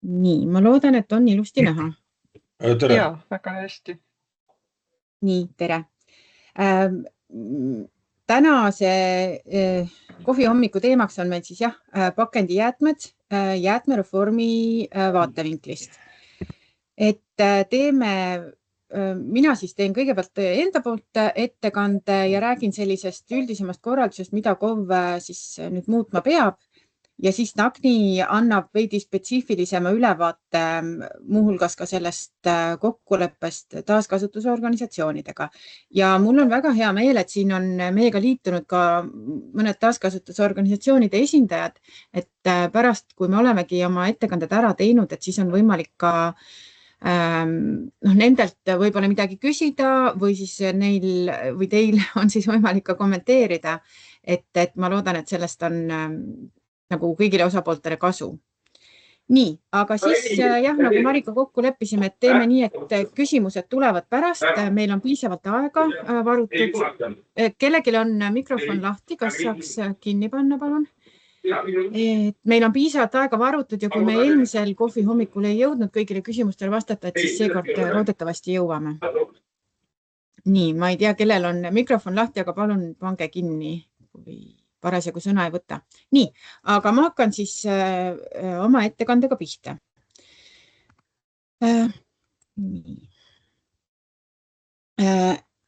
Nii, ma loodan, et on ilusti näha. Tere! Jaa, väga hästi. Nii, tere. Tänase kohvihommiku teemaks on meil siis pakendijäätmed jäätmereformi vaatevinklist. Mina siis teen kõigepealt enda poolt ettekande ja räägin sellisest üldisemast korraldusest, mida KOV siis nüüd muutma peab. Ja siis Agni annab veidi spetsiifilisema ülevaate muuhulgas ka sellest kokkuleppest taaskasutusorganisatsioonidega. Ja mul on väga hea meel, et siin on meiega liitunud ka mõned taaskasutusorganisatsioonide esindajad, et pärast, kui me olemegi oma ettekanded ära teinud, et siis on võimalik ka nendelt võib-olla midagi küsida või siis neil või teil on siis võimalik ka kommenteerida, et ma loodan, et sellest on nagu kõigile osapooltele kasu. Nii, aga siis nagu Marika kokku leppisime, et teeme nii, et küsimused tulevad pärast. Meil on piisavalt aega varutud. Kellelgi on mikrofon lahti, kas saaks kinni panna, palun? Meil on piisavalt aega varutud ja kui me eelmisel kohvihommikul ei jõudnud kõigile küsimustele vastata, et siis seekord loodetavasti jõuame. Nii, ma ei tea, kellel on mikrofon lahti, aga palun pange kinni, kui parasjagu sõna ei võta. Nii, aga ma hakkan siis oma ettekandega pihta.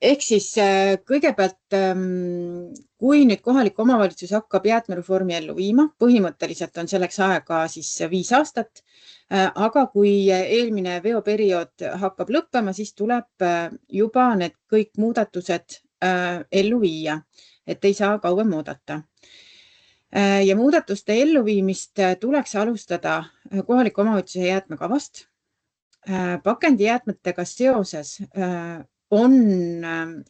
Ehk siis kõigepealt, kui nüüd kohalik omavalitsus hakkab jäätmereformi ellu viima, põhimõtteliselt on selleks aega siis 5 aastat, aga kui eelmine veoperiood hakkab lõppema, siis tuleb juba need kõik muudatused ellu viia, et ei saa kauem oodata. Ja muudatuste elluviimist tuleks alustada kohaliku omavalitsuse jäätmekavast. Pakendijäätmetega seoses on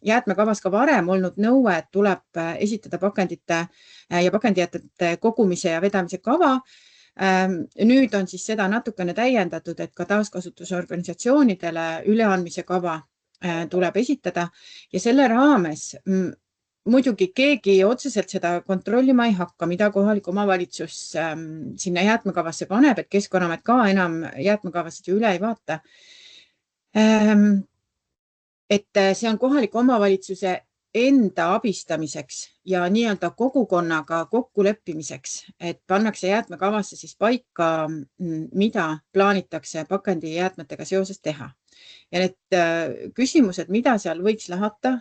jäätmekavas ka varem olnud nõue, et tuleb esitada pakendite ja pakendijäätmete kogumise ja vedamise kava. Nüüd on siis seda natukene täiendatud, et ka taaskasutusorganisatsioonidele üleandmise kava tuleb esitada ja selle raames muidugi keegi otseselt seda kontrollima ei hakka, mida kohalik omavalitsus sinna jäätmekavasse paneb, et Keskkonnaamet ka enam jäätmekavasid ju üle ei vaata. Et see on kohaliku omavalitsuse enda abistamiseks ja nii-öelda kogukonnaga kokkuleppimiseks, et pannakse jäätmekavasse siis paika, mida plaanitakse pakendijäätmetega seoses teha. Ja need küsimused, mida seal võiks lahata,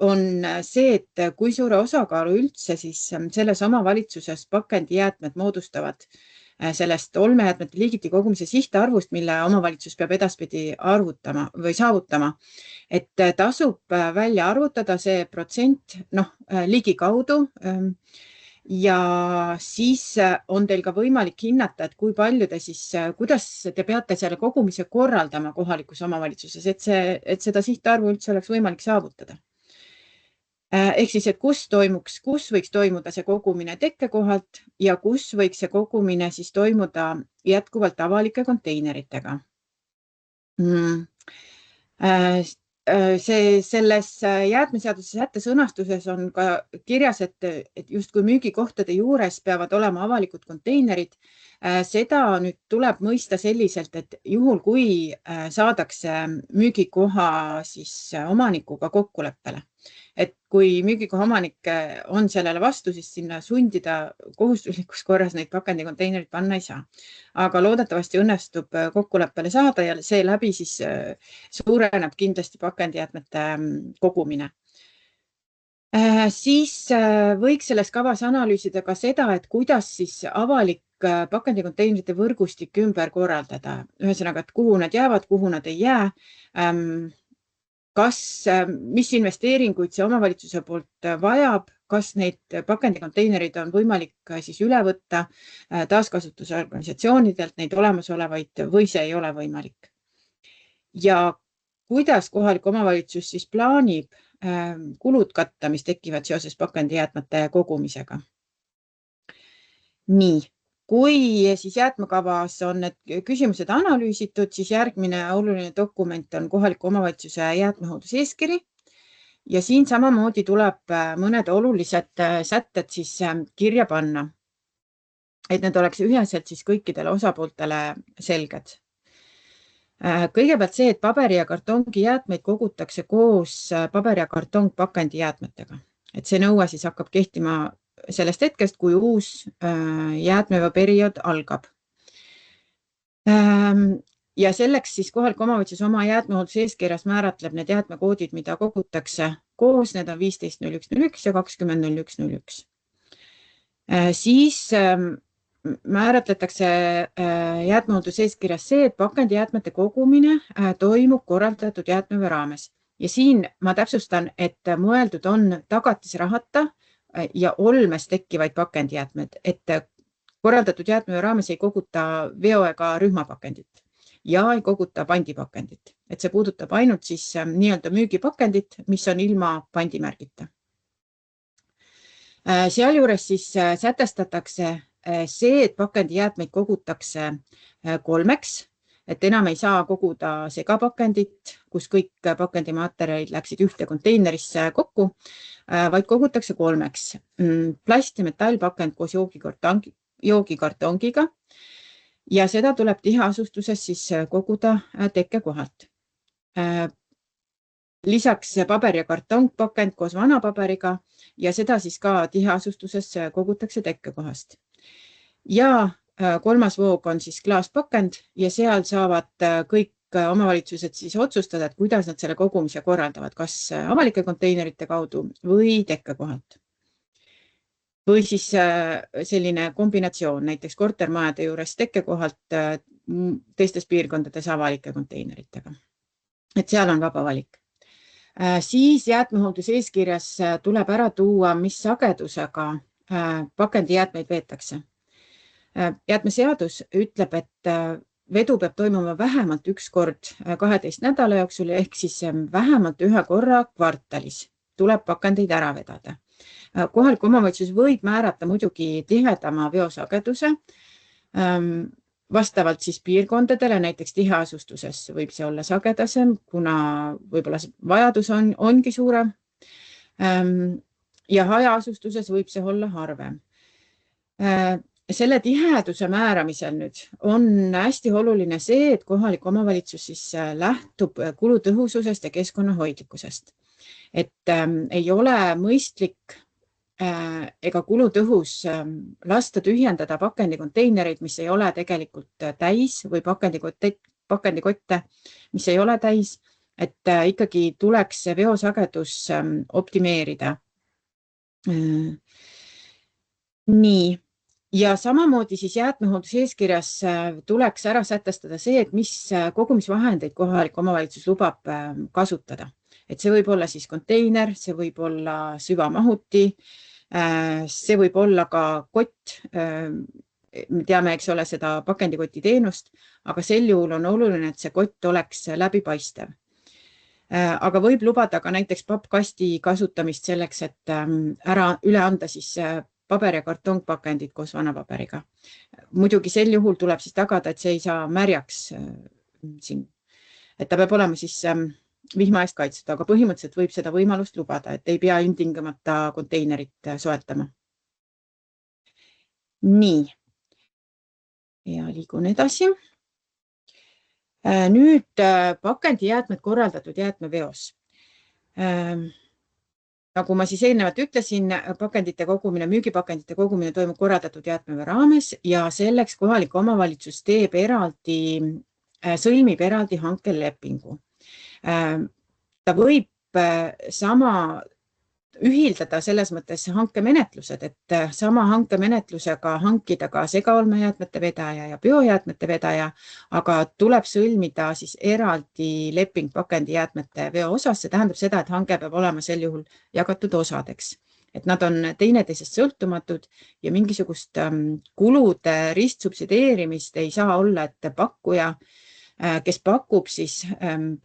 on see, et kui suure osakaalu üldse siis selles omavalitsuses pakendijäätmed moodustavad sellest olmejäätmete liigiti kogumise sihtarvust, mille omavalitsus peab edaspidi arvutama või saavutama, et tasub välja arvutada see protsent ligikaudu ja siis on teil ka võimalik hinnata, et kui palju te siis, kuidas te peate selle kogumise korraldama kohalikus omavalitsuses, et seda sihtarvu üldse oleks võimalik saavutada. Ehk siis, et kus võiks toimuda see kogumine tekkekohalt ja kus võiks see kogumine siis toimuda jätkuvalt avalike konteineritega. Selles jäätmeseaduse sätte sõnastuses on ka kirjas, et justkui müügikohtade juures peavad olema avalikud konteinerid. Seda nüüd tuleb mõista selliselt, et juhul kui saadakse müügikoha siis omanikuga kokkuleppele, et kui müügikoha omanik on sellele vastu, siis sinna sundida kohustuslikus korras neid pakendikonteinerid panna ei saa. Aga loodetavasti õnnestub kokkuleppele saada ja seeläbi siis suureneb kindlasti pakendijäätmete kogumine. Siis võiks selles kavas analüüsida ka seda, et kuidas siis avalik pakendikonteinerite võrgustik ümber korraldada. Ühesõnaga, et kuhu nad jäävad, kuhu nad ei jää. Mis investeeringuid see omavalitsuse poolt vajab, kas neid pakendikonteinerid on võimalik siis üle võtta taaskasutusorganisatsioonidelt neid olemasolevaid või see ei ole võimalik. Ja kuidas kohalik omavalitsus siis plaanib kulud katta, mis tekivad seoses pakendijäätmete kogumisega. Nii. Kui siis jäätmekavas on need küsimused analüüsitud, siis järgmine oluline dokument on kohaliku omavalitsuse jäätmehoolduseeskiri ja siin samamoodi tuleb mõned olulised sätted siis kirja panna. et need oleks üheselt siis kõikidele osapooltele selged. Kõigepealt see, et paberi ja kartongi jäätmeid kogutakse koos paberi ja kartongpakendi jäätmetega. Et see nõue siis hakkab kehtima sellest hetkest, kui uus jäätmeveoperiood algab. Ja selleks siis kohalik omavalitsus oma jäätmehoolduse eeskirjas määratleb need jäätmekoodid, mida kogutakse koos, need on 15.01.01 ja 20.01.01. Siis määratletakse jäätmehoolduse eeskirjas see, et pakendijäätmete kogumine toimub korraldatud jäätmeveo raames. Ja siin ma täpsustan, et mõeldud on tagatisrahata ja olmes tekkivaid pakendijäätmed, et korraldatud jäätmeveo raames ei koguta veo- ega rühmapakendit ja ei koguta pandipakendit. Et see puudutab ainult siis nii-öelda müügipakendit, mis on ilma pandimärgita. Sealjuures siis sätestatakse see, et pakendijäätmeid kogutakse kolmeks, et enam ei saa koguda segapakendit, kus kõik pakendimaterjalid läksid ühte konteinerisse kokku, vaid kogutakse kolmeks. Plast- ja metallpakend koos joogikartongiga ja seda tuleb tiheasustuses siis koguda tekkekohalt. Lisaks paber- ja kartongpakend koos vanapaberiga ja seda siis ka tiheasustuses kogutakse tekkekohast. Ja kolmas voog on siis klaaspakend ja seal saavad kõik omavalitsused siis otsustada, et kuidas nad selle kogumise korraldavad, kas avalike konteinerite kaudu või tekkekohalt. Või siis selline kombinatsioon, näiteks kortermajade juures tekkekohalt, teistes piirkondades avalike konteineritega. Et seal on vaba valik. Siis jäätmehoolduse eeskirjas tuleb ära tuua, mis sagedusega pakendijäätmeid veetakse. Jäätmeseadus ütleb, et vedu peab toimuma vähemalt üks kord 12 nädala jooksul ehk siis vähemalt ühe korra kvartalis tuleb pakendeid ära vedada. Kohalik omavalitsus võib määrata muidugi tihedama veosageduse vastavalt siis piirkondadele, näiteks tiheasustuses võib see olla sagedasem, kuna võib-olla vajadus ongi suurem ja hajaasustuses võib see olla harvem. Selle tiheduse määramisel nüüd on hästi oluline see, et kohalik omavalitsus siis lähtub kulutõhususest ja keskkonnahoidlikkusest. Et ei ole mõistlik ega kulutõhus lasta tühjendada pakendikonteinereid, mis ei ole tegelikult täis või pakendikotte, mis ei ole täis, et ikkagi tuleks veosagedus optimeerida. Nii. Ja samamoodi siis jäätmehoolduse eeskirjas tuleks ära sätestada see, et mis kogumisvahendeid kohalik omavalitsus lubab kasutada. Et see võib olla siis konteiner, see võib olla süvamahuti, see võib olla ka kott. Me teame, eks ole, seda pakendikoti teenust, aga sel juhul on oluline, et see kott oleks läbipaistev. Aga võib lubada ka näiteks pappkasti kasutamist selleks, et ära üle anda siis paber- ja kartongpakendid koos vanapaberiga. Muidugi sel juhul tuleb siis tagada, et see ei saa märjaks siin. Et ta peab olema siis vihma eest kaitstud, aga põhimõtteliselt võib seda võimalust lubada, et ei pea ilmtingimata konteinerit soetama. Nii. Ja liigun edasi. Nüüd pakendijäätmed korraldatud jäätmeveos. Nagu ma siis eelnevalt ütlesin, pakendite kogumine, müügipakendite kogumine toimub korraldatud jäätmeveo raames ja selleks kohalik omavalitsus teeb sõlmib eraldi hankelepingu. Ta võib sama ühildada selles mõttes hankemenetlused, et sama hankemenetlusega hankida ka segaolmejäätmete vedaja ja biojäätmete vedaja, aga tuleb sõlmida siis eraldi leping pakendijäätmete veo osas. See tähendab seda, et hanke peab olema sel juhul jagatud osadeks, et nad on teineteisest sõltumatud ja mingisugust kulude ristsubsideerimist ei saa olla, et pakkuja, kes pakub siis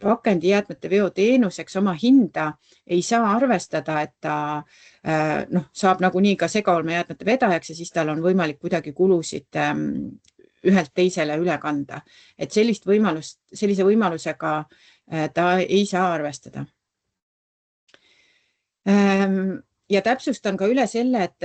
pakendijäätmete veo teenuseks oma hinda, ei saa arvestada, et ta saab nagunii ka segaolmejäätmete vedajaks ja siis tal on võimalik kuidagi kulusid ühelt teisele üle kanda. Et sellise võimalusega ta ei saa arvestada. Ja täpsustan ka üle selle, et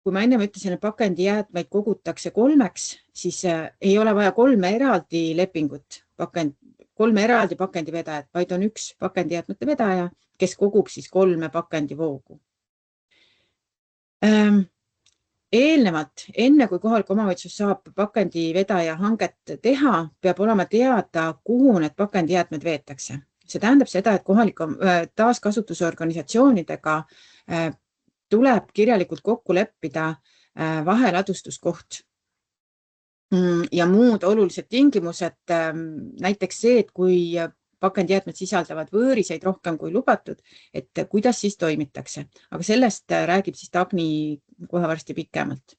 kui ma enne ütlesin, et pakendijäätmeid kogutakse 3, siis ei ole vaja 3 eraldi lepingut, 3 eraldi pakendivedajat, vaid on üks pakendijäätmete vedaja, kes kogub siis 3 pakendivoogu. Eelnevalt, enne kui kohalik omavalitsus saab pakendivedaja hanget teha, peab olema teada, kuhu need pakendijäätmed veetakse. See tähendab seda, et kohalike taaskasutusorganisatsioonidega tuleb kirjalikult kokku leppida vaheladustuskoht ja muud olulised tingimused, näiteks see, et kui pakendijäätmed sisaldavad võõriseid rohkem kui lubatud, et kuidas siis toimitakse. Aga sellest räägib siis Dagni kohe varsti pikemalt.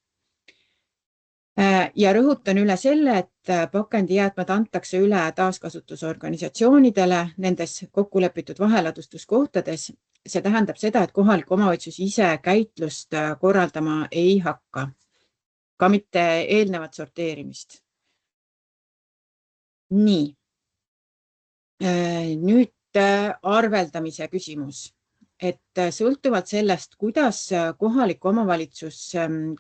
Ja rõhutan üle selle, et pakendijäätmed antakse üle taaskasutusorganisatsioonidele nendes kokkulepitud vaheladustuskohtades. See tähendab seda, et kohalik omavalitsus ise käitlust korraldama ei hakka, ka mitte eelnevat sorteerimist. Nii. Nüüd arveldamise küsimus, et sõltuvalt sellest, kuidas kohalik omavalitsus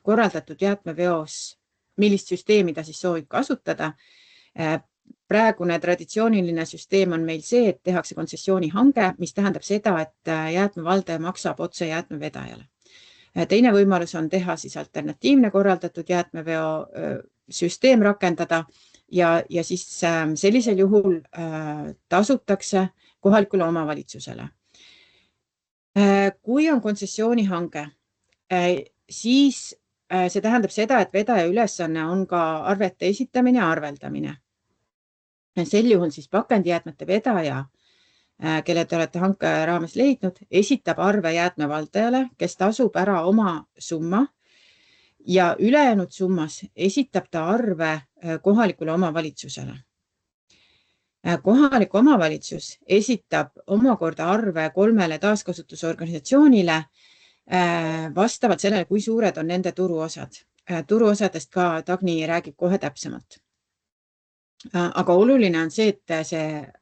korraldatud jäätmeveos, millist süsteemi ta siis soovib kasutada. Praegune traditsiooniline süsteem on meil see, et tehakse kontsessioonihange, mis tähendab seda, et jäätmevaldaja maksab otse jäätmevedajale. Teine võimalus on teha siis alternatiivne korraldatud jäätmeveo süsteem rakendada ja siis sellisel juhul tasutakse kohalikule omavalitsusele. Kui on kontsessioonihange, siis see tähendab seda, et vedaja ülesanne on ka arvete esitamine ja arveldamine. Sel juhul siis pakendijäätmete vedaja, kelle te olete hanke raames leidnud, esitab arve jäätmevaldajale, kes tasub ära oma summa ja ülejäänud summas esitab ta arve kohalikule omavalitsusele. Kohalik omavalitsus esitab omakorda arve 3 taaskasutusorganisatsioonile vastavalt sellele, kui suured on nende turuosad. Turuosadest ka Dagni räägib kohe täpsemalt. Aga oluline on see, et see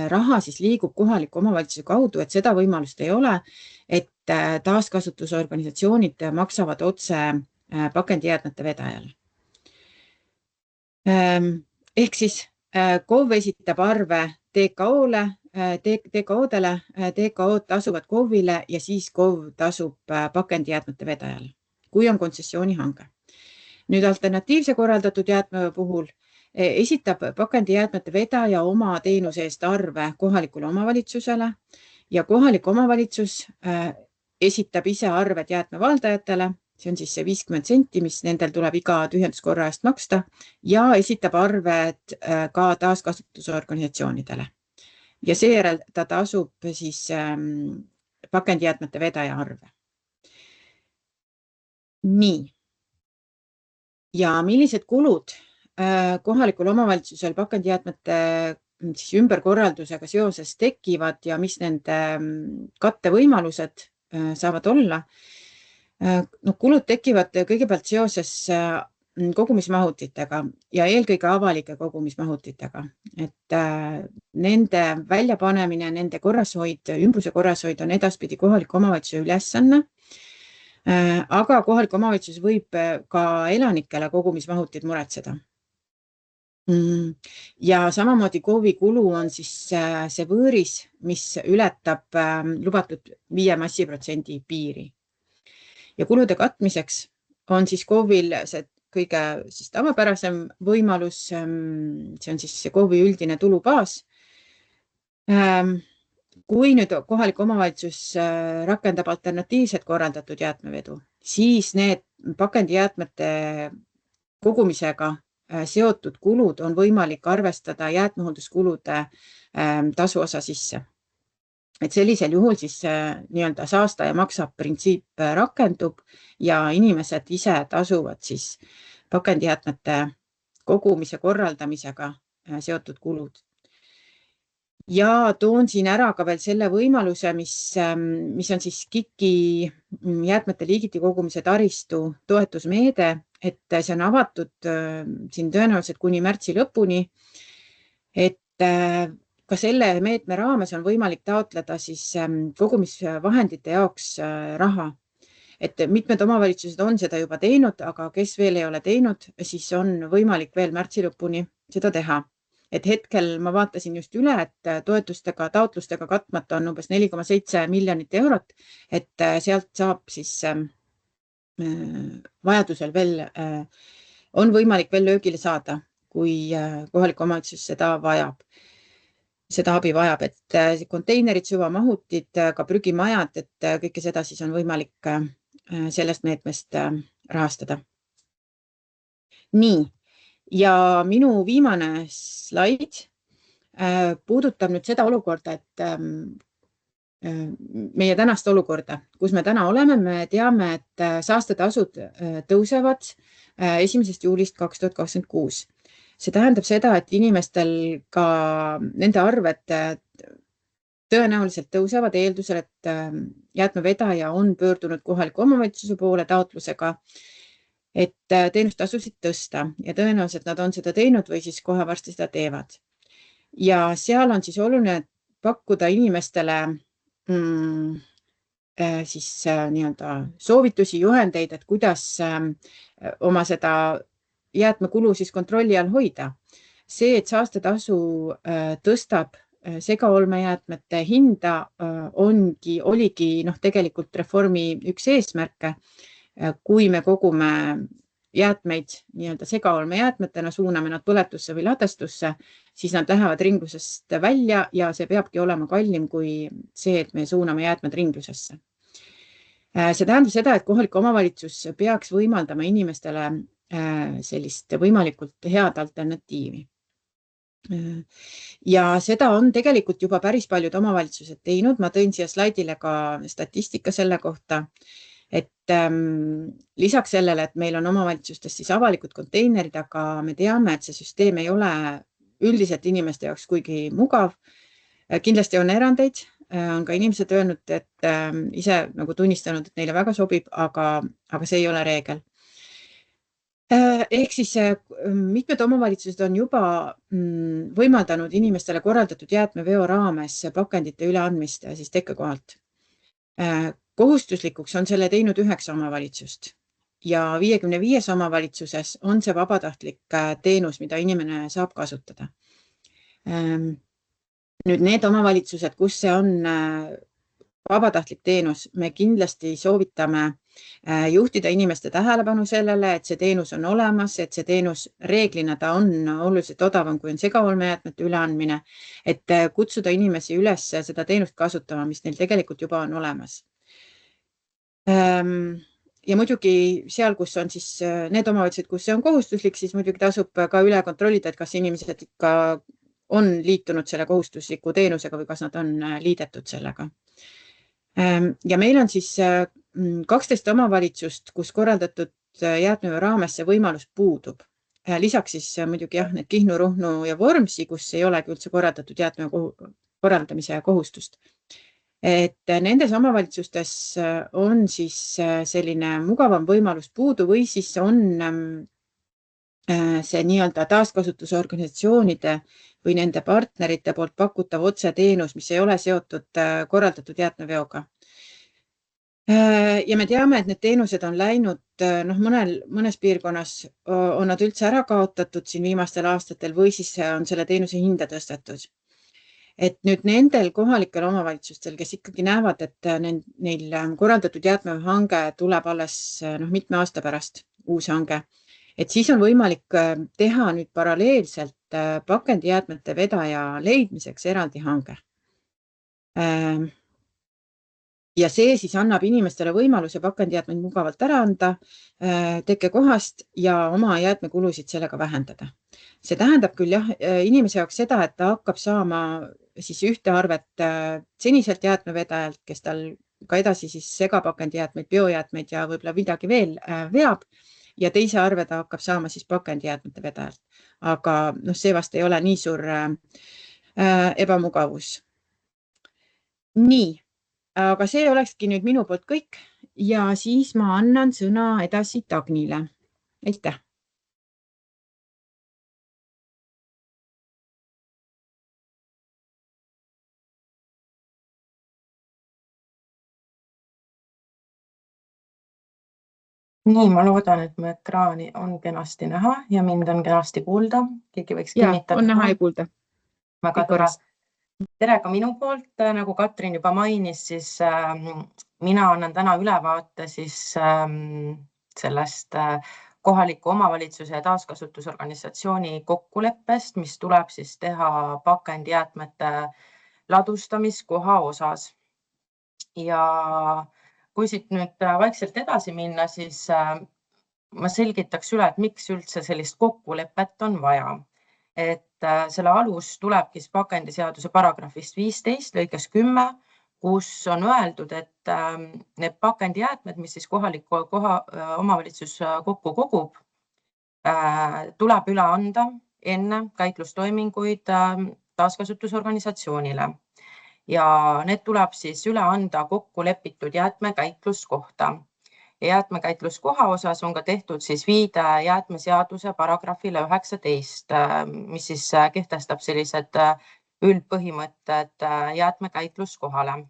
raha siis liigub kohaliku omavalitsuse kaudu, et seda võimalust ei ole, et taaskasutusorganisatsioonid maksavad otse pakendijäätmete vedajale. Ehk siis KOV esitab arve TKO-dele, TKO-d tasuvad KOV-ile ja siis KOV tasub pakendijäätmete vedajale, kui on kontsessioonihange. Nüüd alternatiivse korraldatud jäätme puhul esitab pakendijäätmete vedaja oma teenuse eest arve kohalikule omavalitsusele ja kohalik omavalitsus esitab ise arved jäätmevaldajatele, see on siis see 50 senti, mis nendel tuleb iga tühjenduskorra eest maksta ja esitab arved ka taaskasutusorganisatsioonidele. Ja seejärel ta tasub siis pakendijäätmete vedaja arve. Nii. Ja millised kulud kohalikul omavalitsusel pakendijäätmete siis ümberkorraldusega seoses tekivad ja mis nende kattevõimalused saavad olla? Kulud tekivad kõigepealt seoses kogumismahutitega ja eelkõige avalike kogumismahutitega, et nende väljapanemine, nende korrashoid, ümbruse korrashoid on edaspidi kohaliku omavalitsuse ülesanne, aga kohalik omavalitsus võib ka elanikele kogumismahutid muretseda. Ja samamoodi KOV-i kulu on siis see võõris, mis ületab lubatud 5 massiprotsendi piiri. Ja kulude katmiseks on siis KOV-il see kõige siis tavapärasem võimalus, see on siis see KOV-i üldine tulubaas. Kui nüüd kohalik omavalitsus rakendab alternatiivset korraldatud jäätmevedu, siis need pakendijäätmete kogumisega seotud kulud on võimalik arvestada jäätmehoolduskulude tasuosa sisse. Et sellisel juhul siis nii-öelda saastaja maksab printsiip rakendub ja inimesed ise tasuvad siis pakendijäätmete kogumise korraldamisega seotud kulud. Ja toon siin ära ka veel selle võimaluse, mis on siis KIK-i jäätmete liigiti kogumise taristu toetusmeede, et see on avatud siin tõenäoliselt kuni märtsi lõpuni, et ka selle meetme raames on võimalik taotleda siis kogumisvahendite jaoks raha. et mitmed omavalitsused on seda juba teinud, aga kes veel ei ole teinud, siis on võimalik veel märtsi lõpuni seda teha. Et hetkel ma vaatasin just üle, et toetustega, taotlustega katmata on umbes 4,7 miljonit eurot, et sealt saab siis vajadusel veel, on võimalik veel löögile saada, kui kohalik omavalitsus seda abi vajab, et konteinerid, süvamahutid, ka prügimajad, et kõike seda siis on võimalik sellest meetmest rahastada. Nii, ja minu viimane slaid puudutab nüüd seda olukorda, et meie tänast olukorda, kus me täna oleme. Me teame, et saastetasud tõusevad 1. juulist 2026. See tähendab seda, et inimestel ka nende arved tõenäoliselt tõusevad eeldusel, et jäätmevedaja on pöördunud kohaliku omavalitsuse poole taotlusega, et teenustasusid tõsta ja tõenäoliselt nad on seda teinud või siis kohe varsti seda teevad. Ja seal on siis oluline pakkuda inimestele siis nii-öelda soovitusi, juhendeid, et kuidas oma seda jäätmekulu siis kontrolli all hoida. See, et saastetasu tõstab segaolmejäätmete hinda, oligi tegelikult reformi üks eesmärke. Kui me kogume jäätmeid nii-öelda segaolmejäätmetena, suuname nad põletusse või ladestusse, siis nad lähevad ringlusest välja ja see peabki olema kallim kui see, et me suuname jäätmed ringlusesse. See tähendab seda, et kohalik omavalitsus peaks võimaldama inimestele sellist võimalikult head alternatiivi. Ja seda on tegelikult juba päris paljud omavalitsused teinud. Ma tõin siia slaidile ka statistika selle kohta, et lisaks sellele, et meil on omavalitsustes siis avalikud konteinerid, aga me teame, et see süsteem ei ole üldiselt inimeste jaoks kuigi mugav. Kindlasti on erandeid, on ka inimesed öelnud, et ise nagu tunnistanud, et neile väga sobib, aga see ei ole reegel. Ehk siis mitmed omavalitsused on juba võimaldanud inimestele korraldatud jäätmeveo raames pakendite üleandmist siis tekkekohalt. Kohustuslikuks on selle teinud 9 omavalitsust ja 55 omavalitsuses on see vabatahtlik teenus, mida inimene saab kasutada. Nüüd need omavalitsused, kus see on vabatahtlik teenus, me kindlasti soovitame juhtida inimeste tähelepanu sellele, et see teenus on olemas, et see teenus reeglina ta on oluliselt odavam, kui on segaolmejäätmete üleandmine, et kutsuda inimesi üles seda teenust kasutama, mis neil tegelikult juba on olemas. Ja muidugi seal, kus on siis need omavalitsused, kus see on kohustuslik, siis muidugi tasub ka üle kontrollida, et kas inimesed ikka on liitunud selle kohustusliku teenusega või kas nad on liidetud sellega. Ja meil on siis 12 omavalitsust, kus korraldatud jäätmeveo raames see võimalus puudub. Lisaks siis muidugi jah, need Kihnu, Ruhnu ja Vormsi, kus ei olegi üldse korraldatud jäätmeveo korraldamise kohustust. Et nendes omavalitsustes on siis selline mugavam võimalus puudu või siis on see nii-öelda taaskasutusorganisatsioonide või nende partnerite poolt pakutav otseteenus, mis ei ole seotud korraldatud jäätmeveoga. Ja me teame, et need teenused on läinud, mõnes piirkonnas on nad üldse ära kaotatud siin viimastel aastatel või siis on selle teenuse hinda tõstetud. Et nüüd nendel kohalikel omavalitsustel, kes ikkagi näevad, et neil korraldatud jäätmehange tuleb alles mitme aasta pärast uus hange, et siis on võimalik teha nüüd paralleelselt pakendijäätmete vedaja leidmiseks eraldi hange. Ja see siis annab inimestele võimaluse pakendijäätmeid mugavalt ära anda tekkekohast ja oma jäätmekulusid sellega vähendada. See tähendab küll jah, inimese jaoks seda, et ta hakkab saama siis ühte arvet seniselt jäätmevedajalt, kes tal ka edasi siis segapakendijäätmeid, biojäätmeid ja võib-olla midagi veel veab ja teise arve ta hakkab saama siis pakendijäätmete vedajalt. Aga see vast ei ole nii suur ebamugavus. Nii. Aga see olekski nüüd minu poolt kõik ja siis ma annan sõna edasi Dagnile. Aitäh! Nii, ma loodan, et mu ekraani on kenasti näha ja mind on kenasti kuulda. Keegi võiks Ja, kinnitada. on näha ja kuulda. Väga Kõik tore. korras. Tere ka minu poolt. Nagu Katrin juba mainis, siis mina annan täna ülevaate siis sellest kohaliku omavalitsuse ja taaskasutusorganisatsiooni kokkuleppest, mis tuleb siis teha pakendijäätmete ladustamiskoha osas. Ja kui siit nüüd vaikselt edasi minna, siis ma selgitaks üle, et miks üldse sellist kokkulepet on vaja. Et selle alus tulebki pakendiseaduse paragrahvist 15 lõikes 10, kus on öeldud, et need pakendijäätmed, mis siis kohalik omavalitsus kokku kogub, tuleb üle anda enne käitlustoiminguid taaskasutusorganisatsioonile. Ja need tuleb siis üle anda kokkulepitud jäätmekäitluskohta. Jäätmekäitluskoha osas on ka tehtud siis viide jäätmeseaduse paragrahvile 19, mis siis kehtestab sellised üldpõhimõtted jäätmekäitluskohale.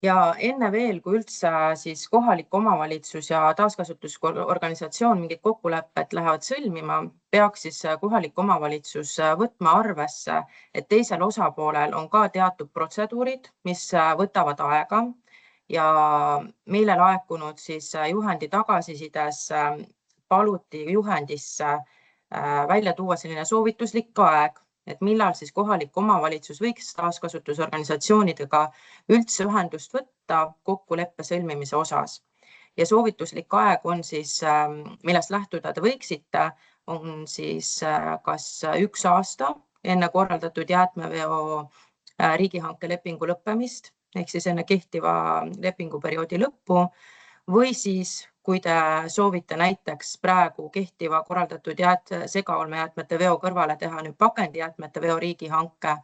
Ja enne veel, kui üldse siis kohalik omavalitsus ja taaskasutusorganisatsioon mingid kokkulepped lähevad sõlmima, peaks siis kohalik omavalitsus võtma arvesse, et teisel osapoolel on ka teatud protseduurid, mis võtavad aega. Ja meile laekunud siis juhendi tagasisides paluti juhendisse välja tuua selline soovituslik aeg, et millal siis kohalik omavalitsus võiks taaskasutusorganisatsioonidega üldse ühendust võtta kokkuleppe sõlmimise osas. Ja soovituslik aeg on siis, millest lähtuda te võiksite, on siis kas 1 aasta enne korraldatud jäätmeveo riigihanke lepingu lõppemist, ehk siis enne kehtiva lepinguperioodi lõppu, või siis, kui te soovite näiteks praegu kehtiva korraldatud segaolmejäätmete veo kõrvale teha nüüd pakendijäätmete veo riigihanke,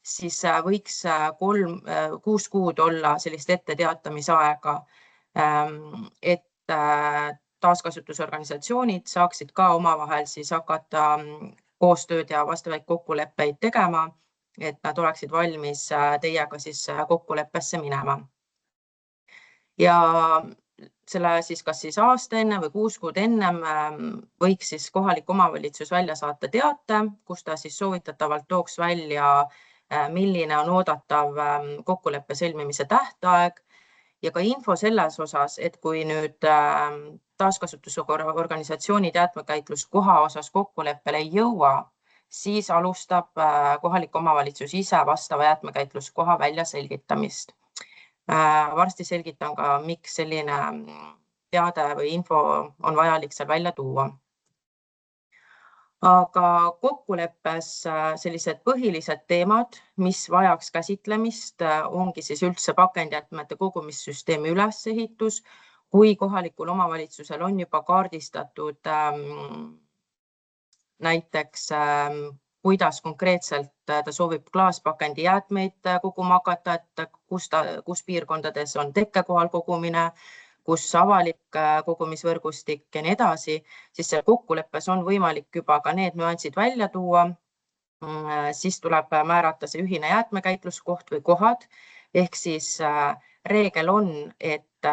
siis võiks 6 kuud olla sellist etteteatamisaega, et taaskasutusorganisatsioonid saaksid ka omavahel siis hakata koostööd ja vastavaid kokkuleppeid tegema, et nad oleksid valmis teiega siis kokkuleppesse minema. Ja selle siis kas siis aasta enne või 6 kuud ennem võiks siis kohalik omavalitsus välja saata teate, kus ta siis soovitatavalt tooks välja, milline on oodatav kokkuleppe sõlmimise tähtaeg ja ka info selles osas, et kui nüüd taaskasutusorganisatsioonid jäätmekäitluskoha osas kokkuleppele ei jõua, siis alustab kohalik omavalitsus ise vastava jäätmekäitluskoha väljaselgitamist. Varsti selgitan ka, miks selline teade või info on vajalik seal välja tuua. Aga kokkuleppes sellised põhilised teemad, mis vajaks käsitlemist, ongi siis üldse pakendijäätmete kogumissüsteemi ülesehitus, kui kohalikul omavalitsusel on juba kaardistatud näiteks kuidas konkreetselt ta soovib klaaspakendijäätmeid koguma hakata, et kus piirkondades on tekkekohal kogumine, kus avalik kogumisvõrgustik ja nii edasi, siis seal kokkuleppes on võimalik juba ka need nüansid välja tuua. Siis tuleb määrata see ühine jäätmekäitluskoht või kohad, ehk siis reegel on, et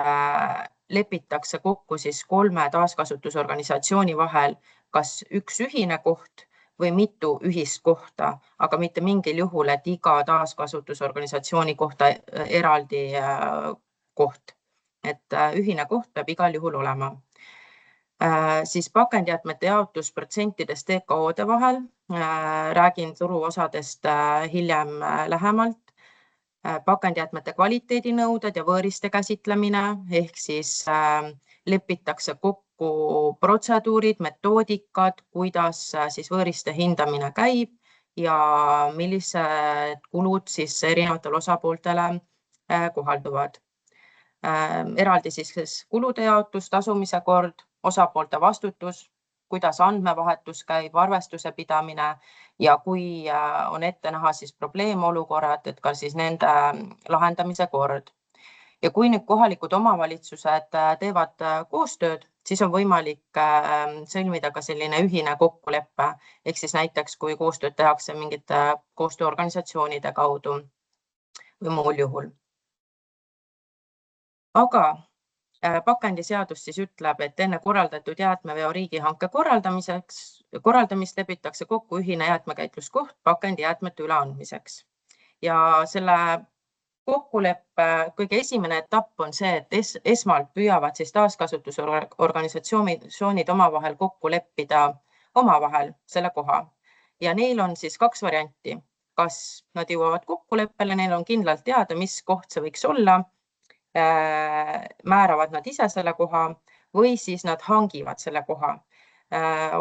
lepitakse kokku siis 3 taaskasutusorganisatsiooni vahel kas üks ühine koht või mitu ühist kohta, aga mitte mingil juhul, et iga taaskasutusorganisatsiooni kohta eraldi koht. Et ühine koht peab igal juhul olema. Siis pakendijäätmete jaotus protsentides TKO-de vahel. Räägin turuosadest hiljem lähemalt. Pakendijäätmete kvaliteedinõuded ja võõriste käsitlemine, ehk siis lepitakse kokku protseduurid, metoodikad, kuidas siis võõriste hindamine käib ja millised kulud siis erinevatele osapooltele kohalduvad. Eraldi siis kulude jaotus, tasumise kord, osapoolte vastutus, kuidas andmevahetus käib, arvestuse pidamine ja kui on ette näha siis probleemolukorrad, et ka siis nende lahendamise kord. Ja kui nüüd kohalikud omavalitsused teevad koostööd, siis on võimalik sõlmida ka selline ühine kokkulepe, ehk siis näiteks kui koostööd tehakse mingite koostööorganisatsioonide kaudu või muul juhul. Aga Pakendiseadus siis ütleb, et enne korraldatud jäätmeveo riigihanke korraldamist lepitakse kokku ühine jäätmekäitluskoht pakendijäätmete üleandmiseks. Ja selle kokkuleppe kõige esimene etapp on see, et esmalt püüavad siis taaskasutusorganisatsioonid omavahel kokku leppida omavahel selle koha. Ja neil on siis 2 varianti. Kas nad jõuavad kokkuleppele, neil on kindlalt teada, mis koht see võiks olla, määravad nad ise selle koha või siis nad hangivad selle koha.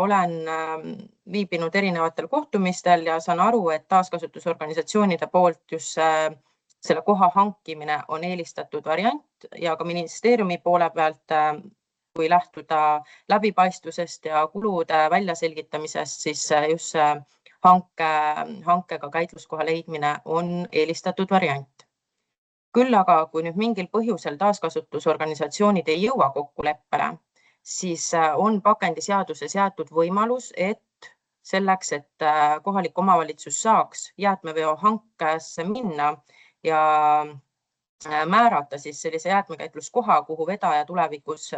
Olen viibinud erinevatel kohtumistel ja saan aru, et taaskasutusorganisatsioonide poolt just selle koha hankimine on eelistatud variant ja ka ministeeriumi poole pealt, kui lähtuda läbipaistvusest ja kulude väljaselgitamisest, siis just hankega käitluskoha leidmine on eelistatud variant. Küll aga, kui nüüd mingil põhjusel taaskasutusorganisatsioonid ei jõua kokkuleppele, siis on pakendiseaduses jäetud võimalus, et selleks, et kohalik omavalitsus saaks jäätmeveo hankesse minna ja määrata siis sellise jäätmekäitluskoha, kuhu vedaja tulevikus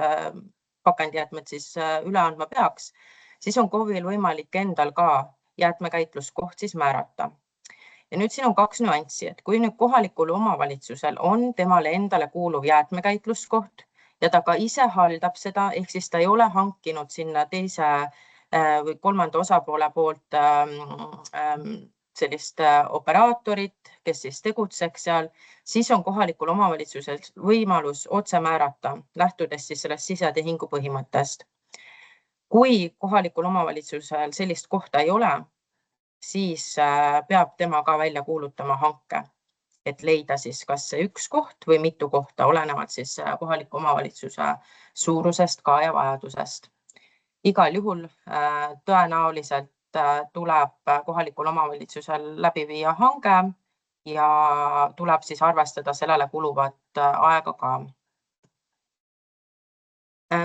pakendijäätmed siis üle andma peaks, siis on KOV-il võimalik endal ka jäätmekäitluskoht siis määrata. Ja nüüd siin on 2 nüanssi, et kui nüüd kohalikul omavalitsusel on temale endale kuuluv jäätmekäitluskoht ja ta ka ise haldab seda, ehk siis ta ei ole hankinud sinna teise või 3. osapoole poolt sellist operaatorit, kes siis tegutseks seal, siis on kohalikul omavalitsusel võimalus otse määrata, lähtudes siis sellest sisetehingu põhimõttest. Kui kohalikul omavalitsusel sellist kohta ei ole, siis peab tema ka välja kuulutama hanke, et leida siis kas see üks koht või mitu kohta, olenevalt siis kohaliku omavalitsuse suurusest ka ja vajadusest. Igal juhul tõenäoliselt tuleb kohalikul omavalitsusel läbi viia hange ja tuleb siis arvestada sellele kuluvat aega ka.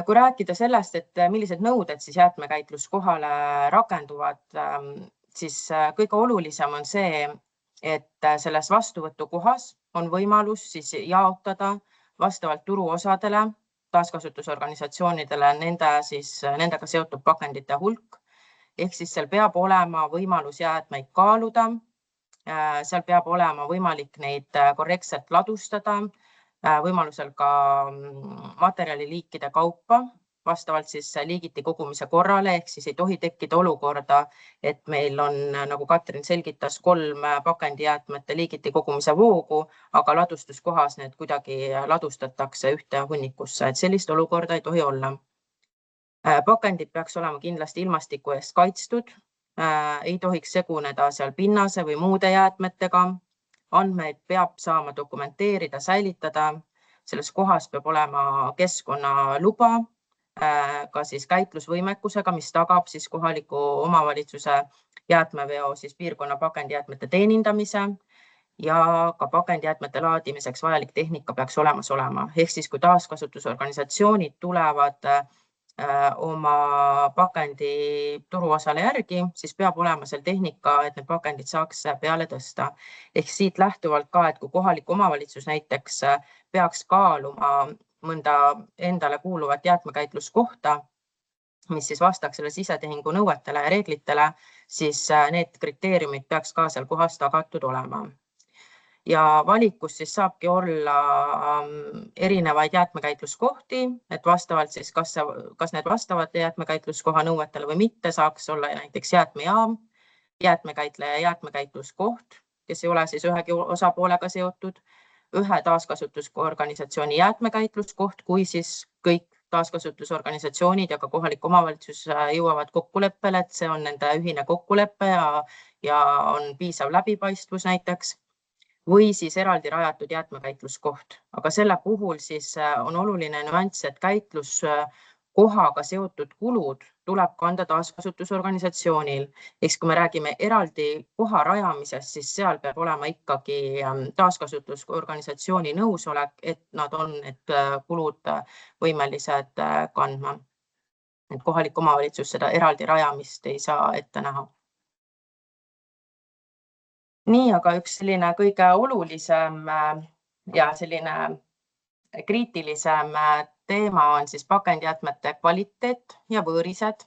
Kui rääkida sellest, et millised nõuded siis jäätmekäitluskohale rakenduvad, siis kõige olulisem on see, et selles vastuvõtukohas on võimalus siis jaotada vastavalt turuosadele, taaskasutusorganisatsioonidele, nendega seotud pakendite hulk. Ehk siis seal peab olema võimalus jäätmeid kaaluda, seal peab olema võimalik neid korrektselt ladustada, võimalusel ka materjaliliikide kaupa, vastavalt siis liigiti kogumise korrale, ehk siis ei tohi tekkida olukorda, et meil on, nagu Katrin selgitas, 3 pakendijäätmete liigiti kogumise voogu, aga ladustuskohas need kuidagi ladustatakse ühte hunnikusse, et sellist olukorda ei tohi olla. Pakendid peaks olema kindlasti ilmastiku eest kaitstud, ei tohiks seguneda seal pinnase või muude jäätmetega, andmeid peab saama dokumenteerida, säilitada, selles kohas peab olema keskkonnaluba, ka siis käitlusvõimekusega, mis tagab siis kohaliku omavalitsuse jäätmeveo siis piirkonna pakendijäätmete teenindamise ja ka pakendijäätmete laadimiseks vajalik tehnika peaks olemas olema. Ehk siis, kui taaskasutusorganisatsioonid tulevad oma pakendi turuosale järgi, siis peab olema seal tehnika, et need pakendid saaks peale tõsta. Ehk siit lähtuvalt ka, et kui kohalik omavalitsus näiteks peaks kaaluma mõnda endale kuuluvat jäätmekäitluskohta, mis siis vastaks selle sisetehingu nõuetele ja reeglitele, siis need kriteeriumid peaks ka seal kohas tagatud olema. Ja valikus siis saabki olla erinevaid jäätmekäitluskohti, et vastavalt siis, kas need vastavad jäätmekäitluskoha nõuetele või mitte, saaks olla näiteks jäätmejaam, jäätmekäitleja jäätmekäitluskoht, kes ei ole siis ühegi osapoolega seotud, ühe taaskasutusorganisatsiooni jäätmekäitluskoht, kui siis kõik taaskasutusorganisatsioonid ja ka kohalik omavalitsus jõuavad kokkuleppele, et see on nende ühine kokkulepe ja on piisav läbipaistvus näiteks, või siis eraldi rajatud jäätmekäitluskoht. Aga selle puhul siis on oluline nüanss, et käitluskohaga seotud kulud tuleb kanda taaskasutusorganisatsioonil. Ehk kui me räägime eraldi koha rajamisest, siis seal peab olema ikkagi taaskasutusorganisatsiooni nõusolek, et nad on need kulud võimelised kandma. Et kohalik omavalitsus seda eraldi rajamist ei saa ette näha. Nii, aga üks selline kõige olulisem ja selline kriitilisem teema on siis pakendijäätmete kvaliteet ja võõrised.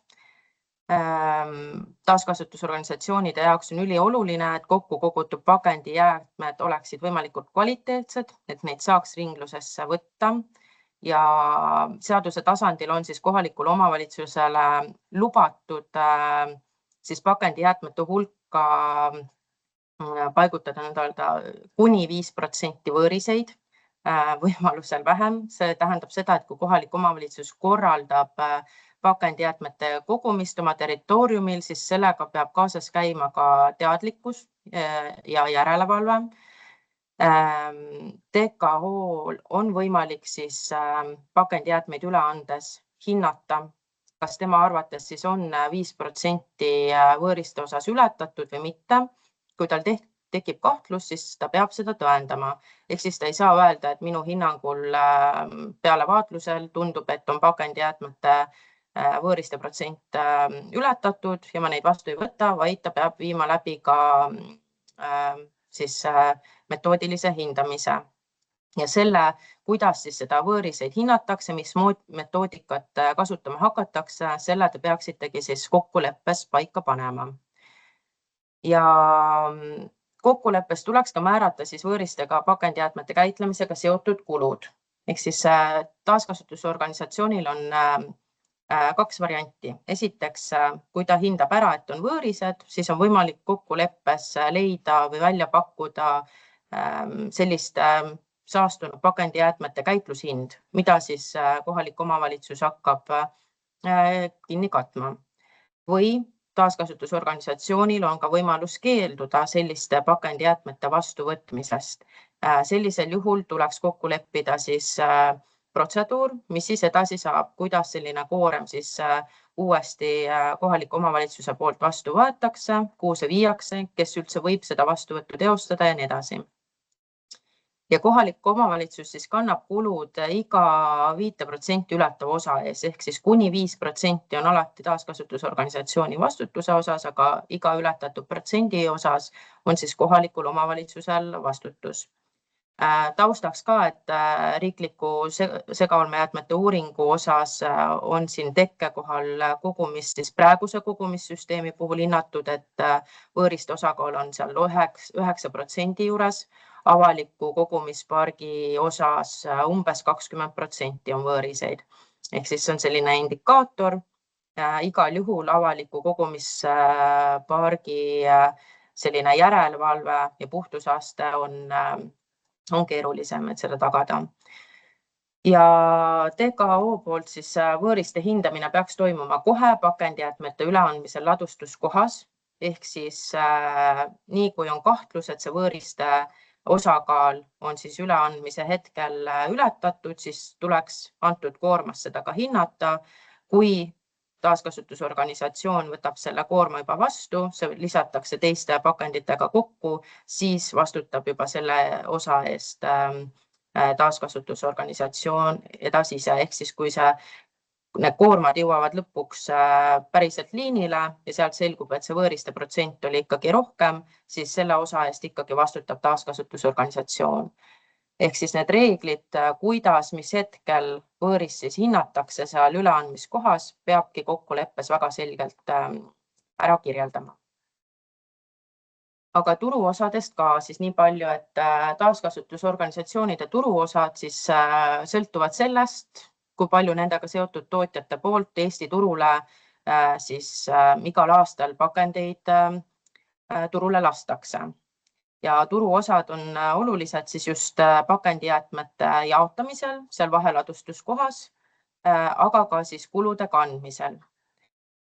Taaskasutusorganisatsioonide jaoks on ülioluline, et kokku kogutud pakendijäätmed oleksid võimalikult kvaliteetsed, et neid saaks ringlusesse võtta. Ja seaduse tasandil on siis kohalikule omavalitsusele lubatud siis pakendijäätmete hulka paigutada kuni 5% võõriseid, võimalusel vähem. See tähendab seda, et kui kohalik omavalitsus korraldab pakendijäätmete kogumist oma territooriumil, siis sellega peab kaasas käima ka teadlikkus ja järelevalve. TKH-l on võimalik siis pakendijäätmeid üle andes hinnata, kas tema arvates siis on 5% võõriste osas ületatud või mitte. Kui tal tekib kahtlus, siis ta peab seda tõendama. Ehk siis ta ei saa öelda, et minu hinnangul peale vaatlusel tundub, et on pakendijäätmete võõriste protsent ületatud ja ma neid vastu ei võta, vaid ta peab viima läbi ka siis metoodilise hindamise. Ja selle, kuidas siis seda võõriseid hinnatakse, mis metoodikat kasutama hakatakse, selle te peaksitegi siis kokkuleppes paika panema. Ja kokkuleppes tuleks ka määrata siis võõristega pakendijäätmete käitlemisega seotud kulud. Ehk siis taaskasutusorganisatsioonil on kaks varianti. Esiteks, kui ta hindab ära, et on võõrised, siis on võimalik kokkuleppes leida või välja pakkuda sellist saastunud pakendijäätmete käitlushind, mida siis kohalik omavalitsus hakkab kinni katma. Või taaskasutusorganisatsioonil on ka võimalus keelduda selliste pakendijäätmete vastuvõtmisest. Sellisel juhul tuleks kokku leppida siis protseduur, mis siis edasi saab, kuidas selline koorem siis uuesti kohaliku omavalitsuse poolt vastu võetakse, kuhu see viiakse, kes üldse võib seda vastuvõttu teostada ja nii edasi. Ja kohalik omavalitsus siis kannab kulud iga 5% ületava osa ees, ehk siis kuni 5% on alati taaskasutusorganisatsiooni vastutuse osas, aga iga ületatud protsendi osas on siis kohalikul omavalitsusel vastutus. Taustaks ka, et riikliku segaolmejäätmete uuringu osas on siin tekkekohal kogumist siis praeguse kogumissüsteemi puhul hinnatud, et võõriste osakaal on seal 9% juures, avaliku kogumispargi osas umbes 20% on võõriseid. Ehk siis see on selline indikaator. Igal juhul avaliku kogumispargi selline järelevalve ja puhtusaste on keerulisem, et seda tagada. Ja TKH poolt siis võõriste hindamine peaks toimuma kohe pakendijäätmete üleandmisel ladustuskohas, ehk siis nii kui on kahtlus, et see võõriste osakaal on siis üleandmise hetkel ületatud, siis tuleks antud koormas seda ka hinnata. Kui taaskasutusorganisatsioon võtab selle koorma juba vastu, see lisatakse teiste pakenditega kokku, siis vastutab juba selle osa eest taaskasutusorganisatsioon edasise. Ehk siis kui need koormad jõuavad lõpuks päriselt liinile ja sealt selgub, et see võõriste protsent oli ikkagi rohkem, siis selle osa eest ikkagi vastutab taaskasutusorganisatsioon. Ehk siis need reeglid, kuidas, mis hetkel võõrist siis hinnatakse seal üleandmiskohas, peabki kokkuleppes väga selgelt ära kirjeldama. Aga turuosadest ka siis nii palju, et taaskasutusorganisatsioonide turuosad siis sõltuvad sellest, kui palju nendega seotud tootjate poolt Eesti turule siis igal aastal pakendeid turule lastakse. Ja turuosad on olulised siis just pakendijäätmete jaotamisel, seal vaheladustuskohas, aga ka siis kulude kandmisel.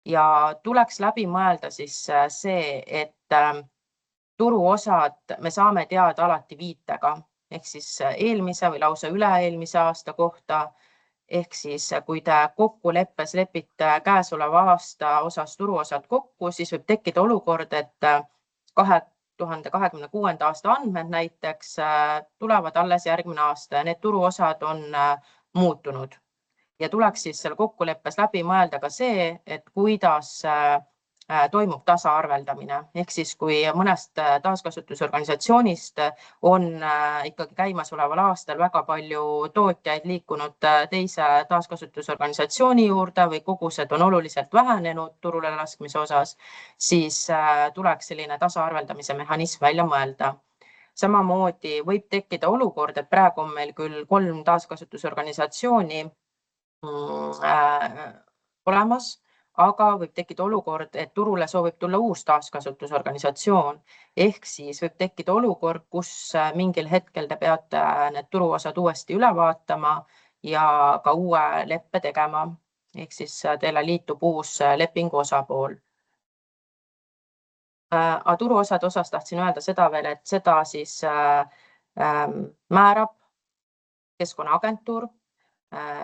Ja tuleks läbi mõelda siis see, et turuosad me saame teada alati viitega, ehk siis eelmise või lausa üle-eelmise aasta kohta. Ehk siis kui te kokkuleppes lepite käesoleva aasta osas turuosad kokku, siis võib tekkida olukord, et 2026. aasta andmed näiteks tulevad alles järgmine aasta ja need turuosad on muutunud. Ja tuleks siis seal kokkuleppes läbi mõelda ka see, et kuidas toimub tasaarveldamine. Ehk siis, kui mõnest taaskasutusorganisatsioonist on ikkagi käimasoleval aastal väga palju tootjaid liikunud teise taaskasutusorganisatsiooni juurde või kogused on oluliselt vähenenud turule laskmise osas, siis tuleks selline tasaarveldamise mehhanism välja mõelda. Samamoodi võib tekkida olukord, et praegu on meil küll 3 taaskasutusorganisatsiooni olemas, aga võib tekkida olukord, et turule soovib tulla uus taaskasutusorganisatsioon. Ehk siis võib tekkida olukord, kus mingil hetkel te peate need turuosad uuesti üle vaatama ja ka uue leppe tegema. Ehk siis teile liitub uus lepingu osapool. Aga turuosade osas tahtsin öelda seda veel, et seda siis määrab Keskkonnaagentuur.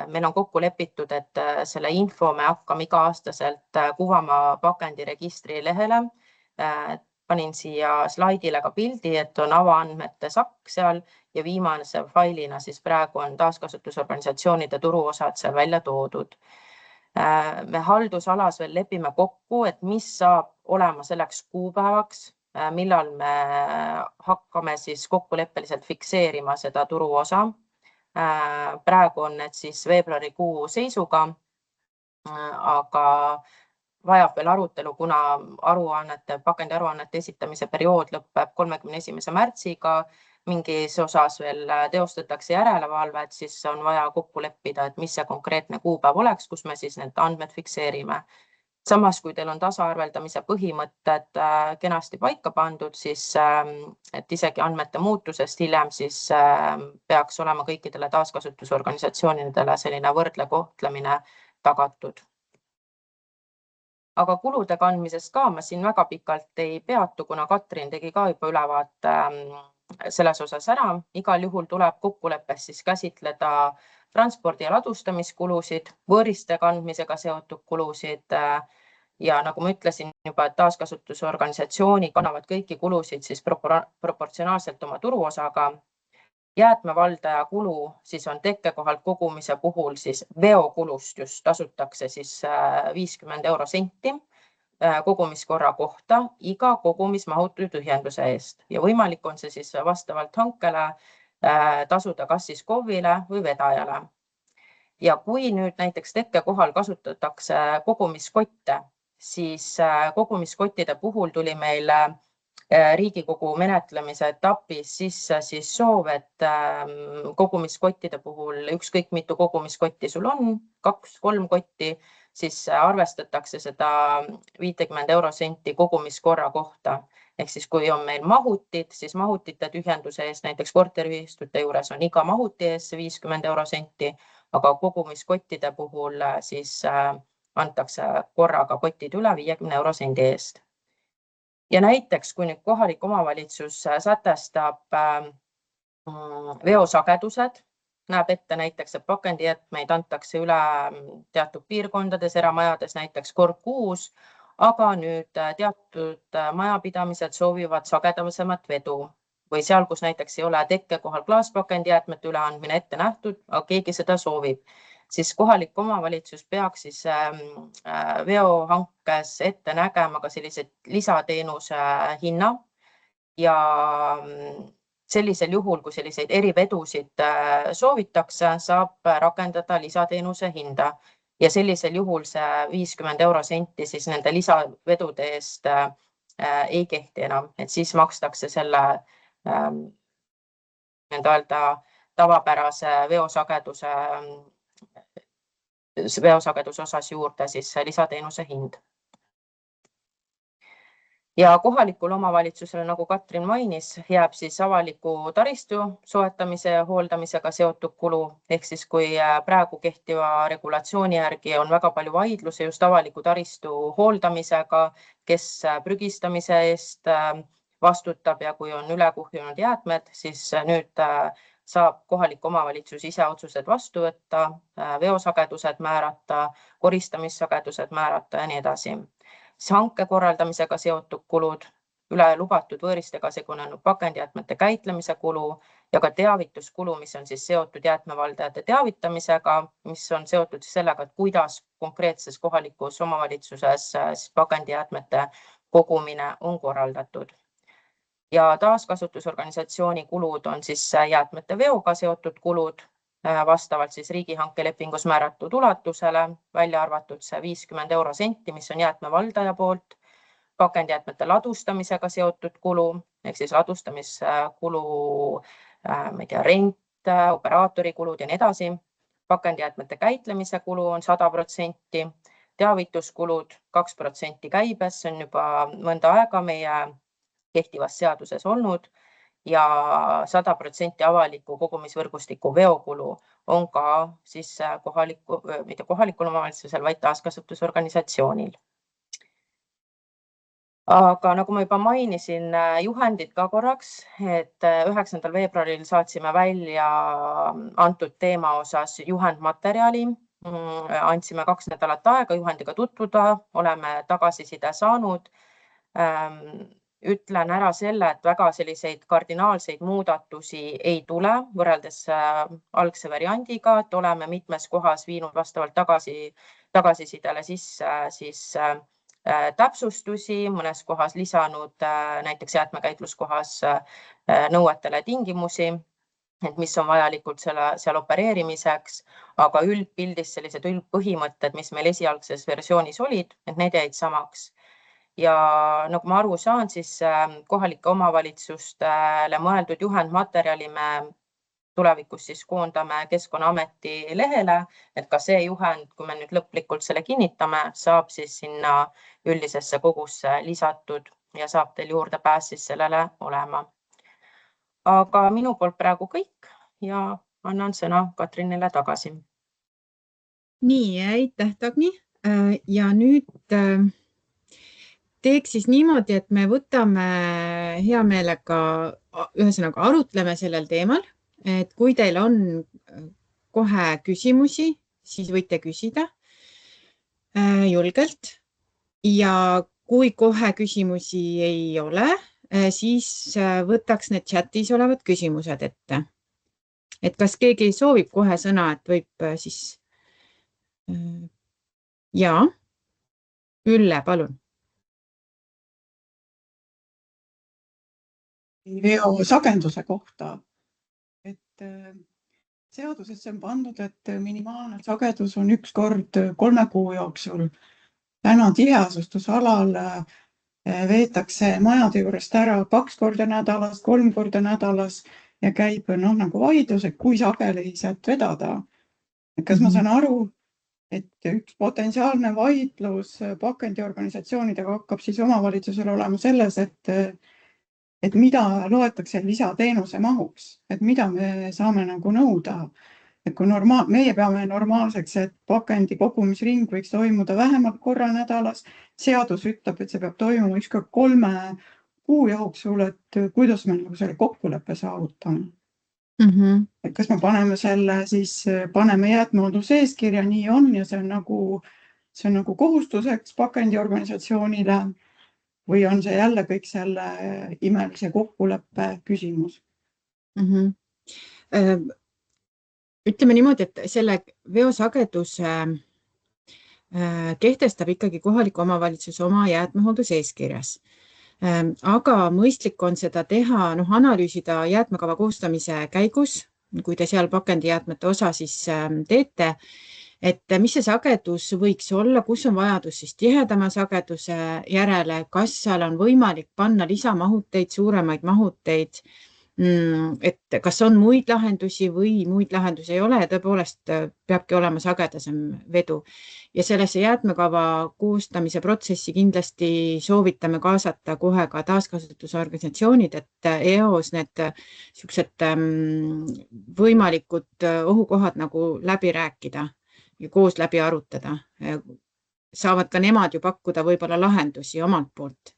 Meil on kokku lepitud, et selle info me hakkame iga-aastaselt kuvama pakendiregistri lehele. Panin siia slaidile ka pildi, et on avaandmete sakk seal ja viimase failina siis praegu on taaskasutusorganisatsioonide turuosad seal välja toodud. Me haldusalas veel lepime kokku, et mis saab olema selleks kuupäevaks, millal me hakkame siis kokkuleppeliselt fikseerima seda turuosa. Praegu on need siis veebruarikuu seisuga, aga vajab veel arutelu, kuna pakendiaruannete esitamise periood lõpeb 31. märtsiga. Mingis osas veel teostatakse järelevalvet, siis on vaja kokku leppida, et mis see konkreetne kuupäev oleks, kus me siis need andmed fikseerime. Samas, kui teil on tasaarveldamise põhimõtted kenasti paika pandud, siis et isegi andmete muutusest hiljem siis peaks olema kõikidele taaskasutusorganisatsioonidele selline võrdle kohtlemine tagatud. Aga kulude kandmisest ka ma siin väga pikalt ei peatu, kuna Katrin tegi ka juba ülevaate selles osas ära. Igal juhul tuleb kokkuleppes siis käsitleda transpordi- ja ladustamiskulusid, võõriste kandmisega seotud kulusid ja nagu ma ütlesin juba, et taaskasutusorganisatsioonid kannavad kõiki kulusid siis proportsionaalselt oma turuosaga. Jäätmevaldaja kulu siis on tekkekohalt kogumise puhul siis veokulust just tasutakse siis 50 eurosenti kogumiskorra kohta iga kogumismahutu tühjenduse eest ja võimalik on see siis vastavalt hankele tasuda kas siis KOV-ile või vedajale. Ja kui nüüd näiteks tekkekohal kasutatakse kogumiskotte, siis kogumiskottide puhul tuli meil Riigikogu menetlemise etapis sisse siis soov, et kogumiskottide puhul ükskõik mitu kogumiskotti sul on, 2-3 kotti, siis arvestatakse seda 50 eurosenti kogumiskorra kohta. Ehk siis kui on meil mahutid, siis mahutite tühjenduse eest näiteks korteriühistute juures on iga mahuti eest 50 eurosenti, aga kogumiskottide puhul siis antakse korraga kotid üle 50 eurosendi eest. Ja näiteks, kui nüüd kohalik omavalitsus sätestab veosagedused, näeb ette näiteks, et pakendijäätmeid antakse üle teatud piirkondades, eramajades näiteks kord kuus, aga nüüd teatud majapidamised soovivad sagedasemat vedu või seal, kus näiteks ei ole tekkekohal klaaspakendijäätmete üleandmine ette nähtud, aga keegi seda soovib, siis kohalik omavalitsus peaks siis veohankes ette nägema ka sellised lisateenuse hinna ja sellisel juhul, kui selliseid erivedusid soovitakse, saab rakendada lisateenuse hinda ja sellisel juhul see 50 eurosenti siis nende lisavedude eest ei kehti enam, et siis makstakse selle tavapärase veosageduse osas juurde siis lisateenuse hind. Ja kohalikul omavalitsusele, nagu Katrin mainis, jääb siis avaliku taristu soetamise ja hooldamisega seotud kulu. Ehk siis, kui praegu kehtiva regulatsiooni järgi on väga palju vaidlusi just avaliku taristu hooldamisega, kes prügistamise eest vastutab ja kui on ülekuhjunud jäätmed, siis nüüd saab kohalik omavalitsus ise otsused vastu võtta, veosagedused määrata, koristamissagedused määrata ja nii edasi. Hanke korraldamisega seotud kulud, üle lubatud võõristega segunenud pakendijäätmete käitlemise kulu ja ka teavituskulu, mis on siis seotud jäätmevaldajate teavitamisega, mis on seotud sellega, et kuidas konkreetses kohalikus omavalitsuses pakendijäätmete kogumine on korraldatud. Ja taaskasutusorganisatsiooni kulud on siis jäätmete veoga seotud kulud vastavalt siis riigihanke lepingus määratud ulatusele, välja arvatud see 50 eurosenti, mis on jäätmevaldaja poolt, pakendijäätmete ladustamisega seotud kulu, ehk siis ladustamiskulu, rent, operaatori kulud ja nii edasi. Pakendijäätmete käitlemise kulu on 100%, teavituskulud 2% käibes, see on juba mõnda aega meie kehtivas seaduses olnud ja 100% avaliku kogumisvõrgustiku veokulu on ka siis mitte kohalikul omavalitsusel, vaid taaskasutusorganisatsioonil. Aga nagu ma juba mainisin, juhendid ka korraks, et 9. veebruaril saatsime välja antud teema osas juhendmaterjali. Andsime 2 nädalat aega juhendiga tutvuda, oleme tagasiside saanud. Ütlen ära selle, et väga selliseid kardinaalseid muudatusi ei tule võrreldes algse variandiga, et oleme mitmes kohas viinud vastavalt tagasisidele sisse täpsustusi, mõnes kohas lisanud näiteks jäätmekäitluskohas nõuetele tingimusi, et mis on vajalikud seal opereerimiseks, aga üldpildis sellised üldpõhimõtted, mis meil esialgses versioonis olid, et need jäid samaks. Ja nagu ma aru saan, siis kohalike omavalitsustele mõeldud juhendmaterjali me tulevikus siis koondame Keskkonnaameti lehele, et ka see juhend, kui me nüüd lõplikult selle kinnitame, saab siis sinna üldisesse kogusse lisatud ja saab teil juurdepääs siis sellele olema. Aga minu poolt praegu kõik ja annan sõna Katrinile tagasi. Nii, aitäh, Dagni. Ja nüüd teeks siis niimoodi, et me võtame hea meelega, ühesõnaga arutleme sellel teemal, et kui teil on kohe küsimusi, siis võite küsida julgelt ja kui kohe küsimusi ei ole, siis võtaks need chatis olevad küsimused ette. Et kas keegi soovib kohe sõna, et võib siis... Jaa, Ülle, palun. Veosageduse kohta, et seadusesse on pandud, et minimaalne sagedus on 1 kord 3 kuu jooksul. Täna tiheasustusalal veetakse majade juurest ära 2 korda nädalas, 3 korda nädalas ja käib nagu vaidlus, et kui sageli sealt vedada. Kas ma saan aru, et üks potentsiaalne vaidlus pakendiorganisatsioonidega hakkab siis omavalitsusel olema selles, et mida loetakse lisateenuse mahuks, et mida me saame nagu nõuda. Et kui meie peame normaalseks, et pakendi kogumisring võiks toimuda vähemalt korra nädalas, seadus ütleb, et see peab toimuma 1 kord 3 kuu jooksul, et kuidas me nagu selle kokkuleppe saavutame. Et kas me paneme selle, siis paneme jäätmehoolduse eeskirja, nii on ja see on nagu kohustuseks pakendiorganisatsioonile või on see jälle kõik selle imelise kokkuleppe küsimus? Ütleme niimoodi, et selle veosageduse kehtestab ikkagi kohaliku omavalitsuse oma jäätmehoolduse eeskirjas. Aga mõistlik on seda teha, analüüsida jäätmekava koostamise käigus, kui te seal pakendijäätmete osa siis teete, et mis see sagedus võiks olla, kus on vajadus siis tihedama sageduse järele, kas seal on võimalik panna lisamahuteid, suuremaid mahuteid, et kas on muid lahendusi või muid lahendusi ei ole ja tõepoolest peabki olema sagedasem vedu. Ja sellesse jäätmekava koostamise protsessi kindlasti soovitame kaasata kohe ka taaskasutusorganisatsioonid, et EOS need sellised võimalikud ohukohad nagu läbi rääkida ja koos läbi arutada. Saavad ka nemad ju pakkuda võib-olla lahendusi omalt poolt.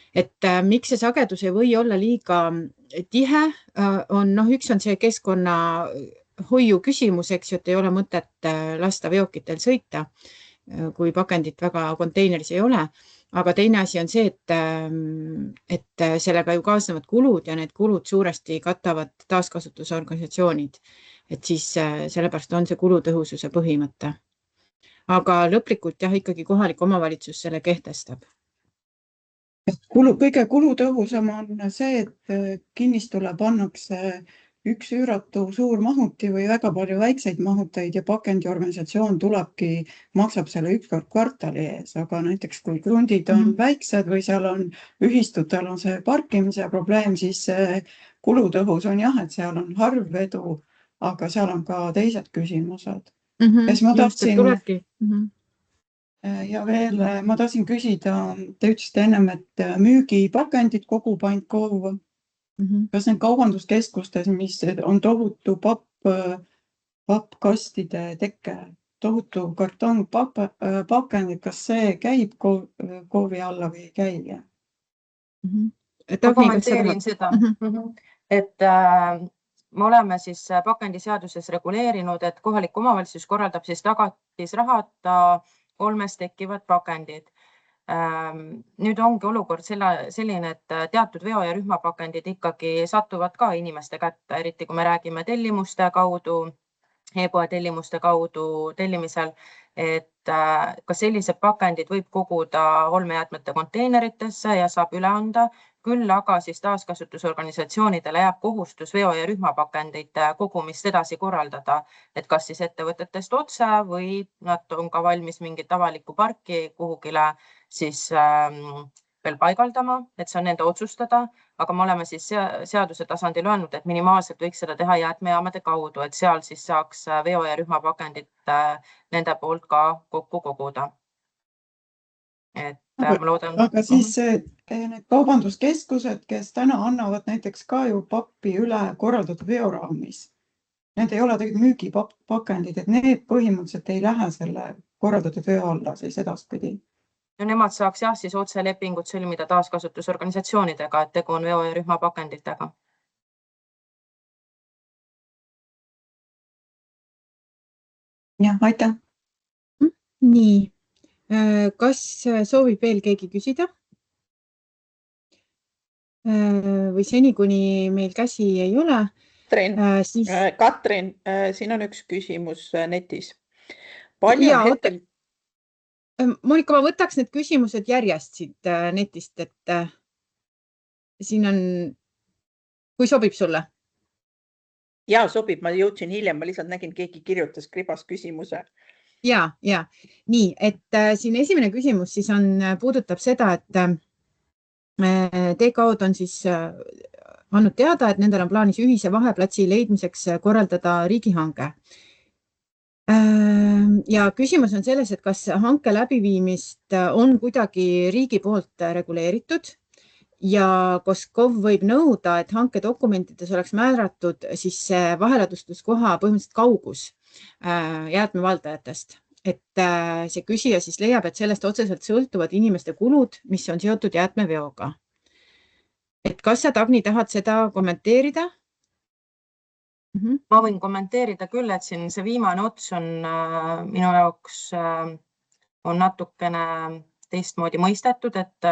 Et miks see sagedus ei või olla liiga tihe, üks on see keskkonnahoiu küsimus, eks ju, et ei ole mõtet lasta veokitel sõita, kui pakendit väga konteineris ei ole. aga teine asi on see, et sellega ju kaasnevad kulud ja need kulud suuresti katavad taaskasutusorganisatsioonid. Et siis sellepärast on see kulutõhususe põhimõte. Aga lõplikult jah, ikkagi kohalik omavalitsus selle kehtestab. Kõige kulutõhusam on see, et kinnistule pannakse üks üüratu suur mahuti või väga palju väikseid mahuteid ja pakendiorganisatsioon maksab selle üks kord kvartali ees, aga näiteks kui krundid on väiksed või seal on ühistutel on see parkimise probleem, siis see kulutõhus on jah, et seal on harv vedu, aga seal on ka teised küsimused. Ja veel ma tahtsin küsida, te ütlesite ennem, et müügipakendid kogub ainult KOV. Kas need kaubanduskeskustes, mis on tohutu pappkastide teke, tohutu karton pakendid, kas see käib KOV-i alla või ei käi? Ma kommenteerin seda, et me oleme siis pakendiseaduses reguleerinud, et kohalik omavalitsus korraldab siis tagatisrahata 3 tekkivad pakendid. Nüüd ongi olukord selline, et teatud veo- ja rühmapakendid ikkagi satuvad ka inimeste kätte, eriti kui me räägime tellimuste kaudu, e-poe tellimuste kaudu tellimisel, et ka sellised pakendid võib koguda olmejäätmete konteineritesse ja saab üle anda, küll aga siis taaskasutusorganisatsioonidele jääb kohustus veo- ja rühmapakendite kogumist edasi korraldada, et kas siis ettevõtetest otse või nad on ka valmis mingit avalikku parki kuhugile siis veel paigaldama, et see on nende otsustada, aga me oleme siis seaduse tasandil öelnud, et minimaalselt võiks seda teha jäätmejaamade kaudu, et seal siis saaks veo- ja rühmapakendit nende poolt ka kokku koguda. Aga siis need kaubanduskeskused, kes täna annavad näiteks ka ju pappi üle korraldatud veoraamis, need ei ole tegelikult müügipakendid, et need põhimõtteliselt ei lähe selle korraldatud veo alla siis edaspidi. No nemad saaks jah siis otselepingut sõlmida taaskasutusorganisatsioonidega, et tegu on veo- ja rühmapakenditega. Jah, aitäh. Nii, kas soovib veel keegi küsida? Või seni, kuni meil käsi ei ole? Katrin, siin on üks küsimus netis. Monika, ma võtaks need küsimused järjest siit netist, et siin on, kui sobib sulle? Jaa, sobib, ma jõudsin hiljem, ma lihtsalt nägin, keegi kirjutas kribas küsimuse. Ja. Nii, et siin esimene küsimus siis puudutab seda, et TKO-d on siis andnud teada, et nendel on plaanis ühise vaheplatsi leidmiseks korraldada riigihange. Ja küsimus on selles, et kas hanke läbiviimist on kuidagi riigi poolt reguleeritud ja kas KOV võib nõuda, et hanke dokumentides oleks määratud siis vaheladustuskoha põhimõtteliselt kaugus jäätmevaldajatest. Et see küsija siis leiab, et sellest otseselt sõltuvad inimeste kulud, mis on seotud jäätmeveoga. Et kas sa, Dagni, tahad seda kommenteerida? Ma võin kommenteerida küll, et siin see viimane ots on minu jaoks on natukene teistmoodi mõistetud, et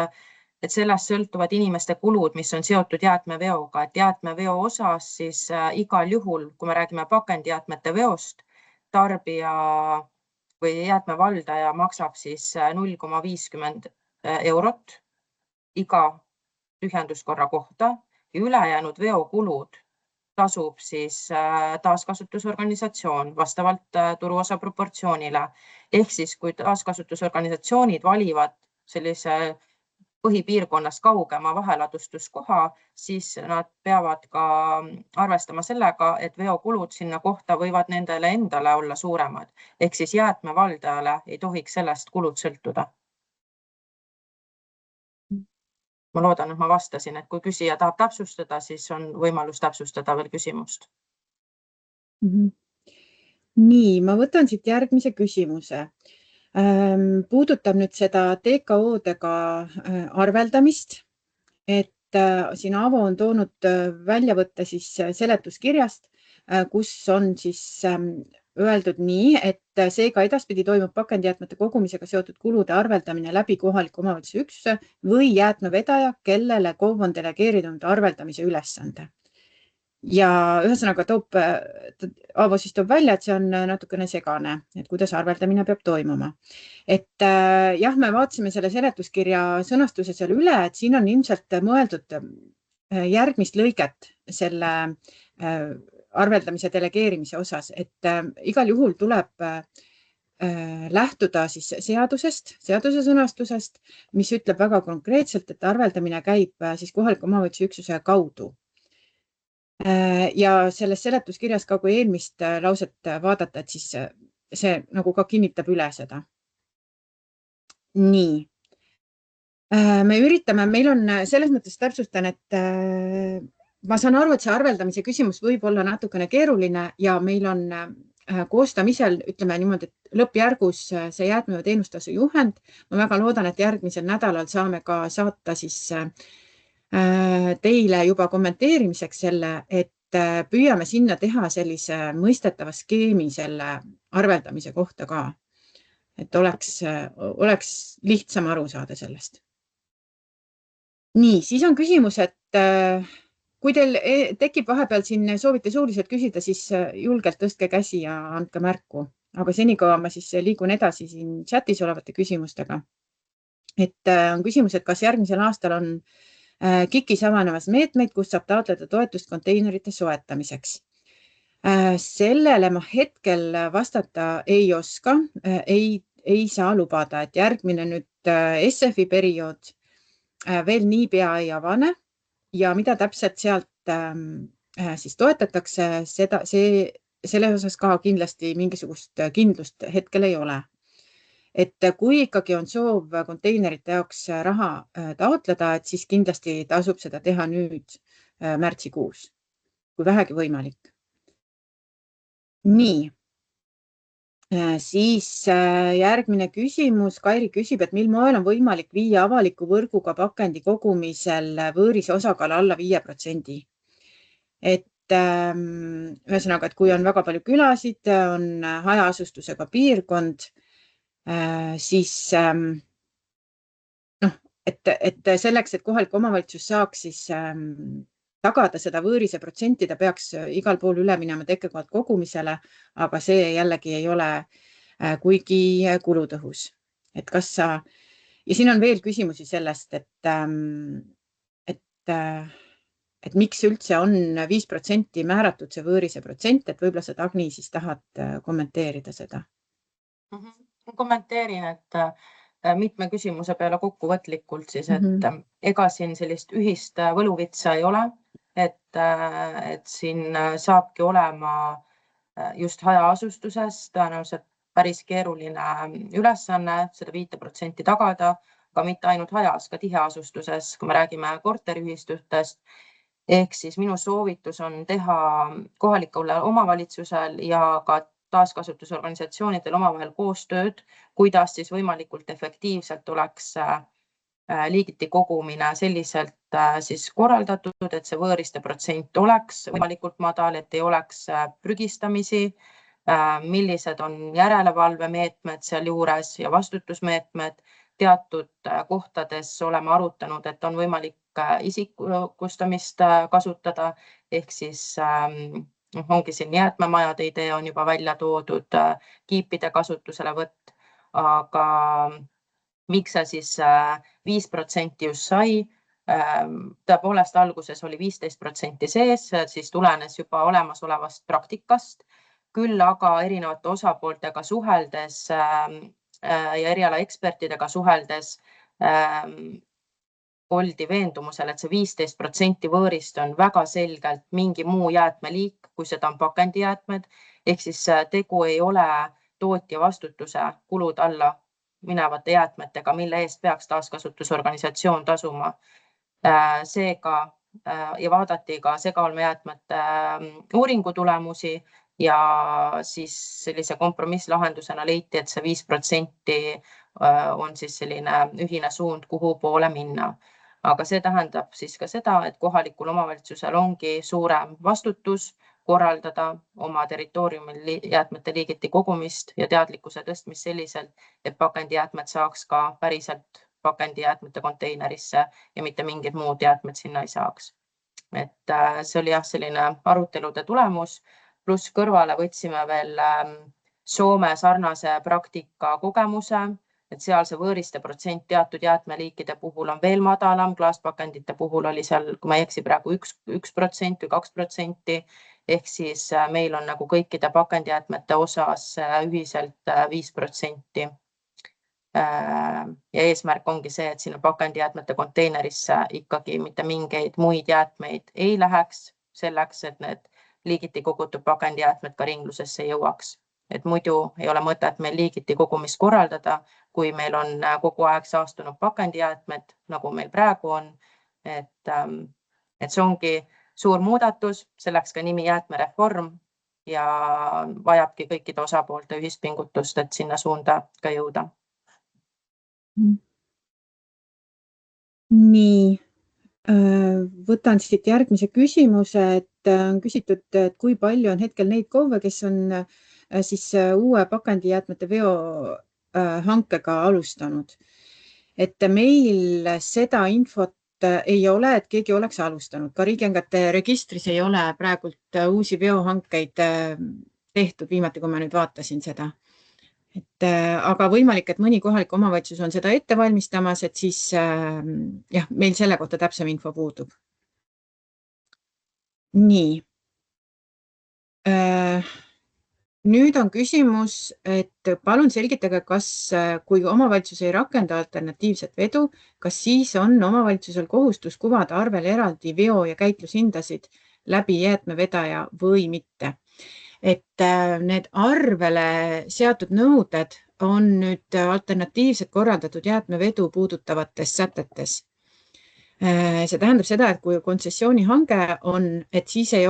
sellest sõltuvad inimeste kulud, mis on seotud jäätmeveoga, et jäätmeveo osas siis igal juhul, kui me räägime pakendijäätmete veost, tarbija või jäätmevaldaja maksab siis 0,50 eurot iga tühjenduskorra kohta ja ülejäänud veokulud tasub siis taaskasutusorganisatsioon vastavalt turuosa proportsioonile. Ehk siis, kui taaskasutusorganisatsioonid valivad sellise põhipiirkonnast kaugema vaheladustuskoha, siis nad peavad ka arvestama sellega, et veokulud sinna kohta võivad nendele endale olla suuremad. Ehk siis jäätmevaldajale ei tohiks sellest kulud sõltuda. Ma loodan, et ma vastasin, et kui küsija tahab täpsustada, siis on võimalus täpsustada veel küsimust. Nii, ma võtan siit järgmise küsimuse. Puudutab nüüd seda TKO-dega arveldamist, et siin Avo on toonud väljavõtte siis seletuskirjast, kus on siis öeldud nii, et seega edaspidi toimub pakendijäätmete kogumisega seotud kulude arveldamine läbi kohaliku omavalitsuse üksuse või jäätmevedaja, kellele KOV on delegeerinud arveldamise ülesande. Ja ühesõnaga Aavo siis toob välja, et see on natukene segane, et kuidas arveldamine peab toimuma. Et jah, me vaatasime selle seletuskirja sõnastuse seal üle, et siin on ilmselt mõeldud järgmist lõiget selle arveldamise delegeerimise osas, et igal juhul tuleb lähtuda siis seaduse sõnastusest, mis ütleb väga konkreetselt, et arveldamine käib siis kohaliku omavalitsuse üksuse kaudu. Ja selles seletuskirjas ka, kui eelmist lauset vaadata, et siis see nagu ka kinnitab üle seda. Nii. Me üritame, meil on selles mõttes täpsustan, et ma saan aru, et see arveldamise küsimus võib olla natukene keeruline ja meil on koostamisel, ütleme niimoodi, et lõppjärgus see jäätme- ja teenustasu juhend. Ma väga loodan, et järgmisel nädalal saame ka saata siis teile juba kommenteerimiseks selle, et püüame sinna teha sellise mõistetava skeemi selle arveldamise kohta ka, et oleks lihtsam aru saada sellest. Nii, siis on küsimus, et kui teil tekib vahepeal siin soovite suuliselt küsida, siis julgelt tõstke käsi ja andke märku, aga senikaua ma siis liigun edasi siin chatis olevate küsimustega. Et on küsimus, et kas järgmisel aastal on KIK-is avanemas meetmeid, kus saab taotleda toetust konteinerite soetamiseks. Sellele ma hetkel vastata ei oska, ei saa lubada, et järgmine nüüd SF-i periood veel niipea ei avane ja mida täpselt sealt siis toetatakse, selle osas ka kindlasti mingisugust kindlust hetkel ei ole. Et kui ikkagi on soov konteinerite jaoks raha taotleda, et siis kindlasti tasub seda teha nüüd märtsikuus, kui vähegi võimalik. Nii. Siis järgmine küsimus. Kairi küsib, et mil moel on võimalik viia avaliku võrguga pakendi kogumisel võõrise osakaal alla 5%. Et ühesõnaga, et kui on väga palju külasid, on hajaasustusega piirkond, siis et selleks, et kohalik omavalitsus saaks siis tagada seda võõrise protsenti, ta peaks igal pool üle minema tekkekohalt kogumisele, aga see jällegi ei ole kuigi kulutõhus. Et kas sa, ja siin on veel küsimusi sellest, et miks üldse on 5% määratud see võõrise protsent, et võib-olla sa, Agni, siis tahad kommenteerida seda? Kommenteerin, et mitme küsimuse peale kokkuvõtlikult siis, et ega siin sellist ühist võluvitsa ei ole, et siin saabki olema just hajaasustuses tõenäoliselt päris keeruline ülesanne seda 5% tagada, aga mitte ainult hajas, ka tiheasustuses, kui me räägime korteriühistutest. Ehk siis minu soovitus on teha kohalikule omavalitsusel ja ka taaskasutusorganisatsioonidel omavahel koostööd, kuidas siis võimalikult efektiivselt oleks liigiti kogumine selliselt siis korraldatud, et see võõriste protsent oleks võimalikult madal, et ei oleks prügistamisi, millised on järelevalvemeetmed seal juures ja vastutusmeetmed. Teatud kohtades oleme arutanud, et on võimalik isikustamist kasutada, ehk siis ongi siin jäätmemajade idee on juba välja toodud, kiipide kasutuselevõtt, aga miks see siis 5% just sai? Tõepoolest alguses oli 15% sees, siis tulenes juba olemasolevast praktikast, küll aga erinevate osapooltega suheldes ja erialaekspertidega suheldes oldi veendumusel, et see 15% võõrist on väga selgelt mingi muu jäätmeliik, kui seda on pakendijäätmed, ehk siis tegu ei ole tootja vastutuse kulud alla minevate jäätmetega, mille eest peaks taaskasutusorganisatsioon tasuma. Seega ja vaadati ka segaolmejäätmete uuringu tulemusi ja siis sellise kompromisslahendusena leiti, et see 5% on siis selline ühine suund, kuhu poole minna. Aga see tähendab siis ka seda, et kohalikul omavalitsusel ongi suurem vastutus, korraldada oma territooriumil jäätmete liigiti kogumist ja teadlikkuse tõstmist selliselt, et pakendijäätmed saaks ka päriselt pakendijäätmete konteinerisse ja mitte mingid muud jäätmed sinna ei saaks. Et see oli jah, selline arutelude tulemus, pluss kõrvale võtsime veel Soome sarnase praktika kogemuse, et seal see võõriste protsent teatud jäätmeliikide puhul on veel madalam, klaaspakendite puhul oli seal, kui ma ei eksi, praegu 1% või 2%, ehk siis meil on nagu kõikide pakendijäätmete osas ühiselt 5%. Ja eesmärk ongi see, et sinna pakendijäätmete konteinerisse ikkagi mitte mingeid muid jäätmeid ei läheks selleks, et need liigiti kogutud pakendijäätmed ka ringlusesse jõuaks. Et muidu ei ole mõtet meil liigiti kogumist korraldada, kui meil on kogu aeg saastunud pakendijäätmed, nagu meil praegu on. Et see ongi suur muudatus, selleks ka nimi jäätmereform ja vajabki kõikide osapoolte ühispingutust, et sinna suunda ka jõuda. Nii, võtan siit järgmise küsimuse, et on küsitud, et kui palju on hetkel neid KOV-e, kes on siis uue pakendijäätmete veo hankega alustanud. Et meil seda infot ei ole, et keegi oleks alustanud. Ka riigihangete registris ei ole praegult uusi veohankeid tehtud, viimati kui ma nüüd vaatasin seda. Aga võimalik, et mõni kohalik omavalitsus on seda ette valmistamas, et siis jah, meil selle kohta täpsem info puudub. Nii. Nüüd on küsimus, et palun selgitage, kas kui omavalitsus ei rakenda alternatiivset vedu, kas siis on omavalitsusel kohustus kuvada arvel eraldi veo- ja käitlushindasid läbi jäätmevedaja või mitte. Et need arvele seatud nõuded on nüüd alternatiivselt korraldatud jäätmevedu puudutavates sätetes. See tähendab seda, et kui kontsessioonihange on, et siis ei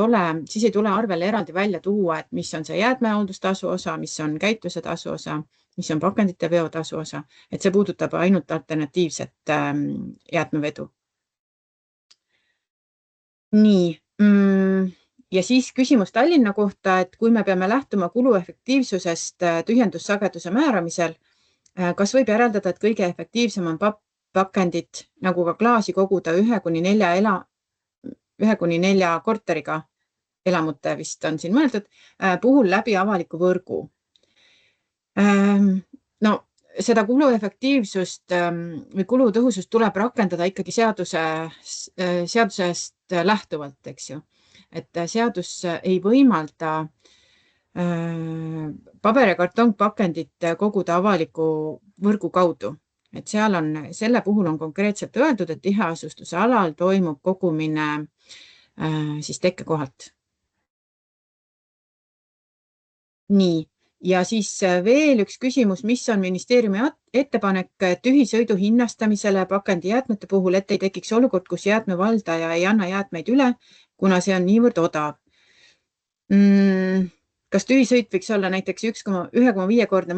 tule arvele eraldi välja tuua, et mis on see jäätmehooldustasu osa, mis on käitluse tasu osa, mis on pakendite veotasu osa, et see puudutab ainult alternatiivset jäätmevedu. Nii. Ja siis küsimus Tallinna kohta, et kui me peame lähtuma kuluefektiivsusest tühjendussageduse määramisel, kas võib järeldada, et kõige efektiivsem on pakendit, nagu ka klaasi koguda 1-4 korteriga, elamute vist on siin mõeldud, puhul läbi avaliku võrgu. No, seda kuluefektiivsust või kulutõhusust tuleb rakendada ikkagi seadusest lähtuvalt, eks ju. Et seadus ei võimalda paber- ja kartongpakendit koguda avaliku võrgu kaudu. Et selle puhul on konkreetselt öeldud, et tiheasustuse alal toimub kogumine siis tekkekohalt. Nii, ja siis veel üks küsimus, mis on ministeeriumi ettepanek tühisõidu hinnastamisele pakendijäätmete puhul, et ei tekiks olukord, kus jäätmevaldaja ei anna jäätmeid üle, kuna see on niivõrd odav. Kas tühisõit võiks olla näiteks 1,5-kordse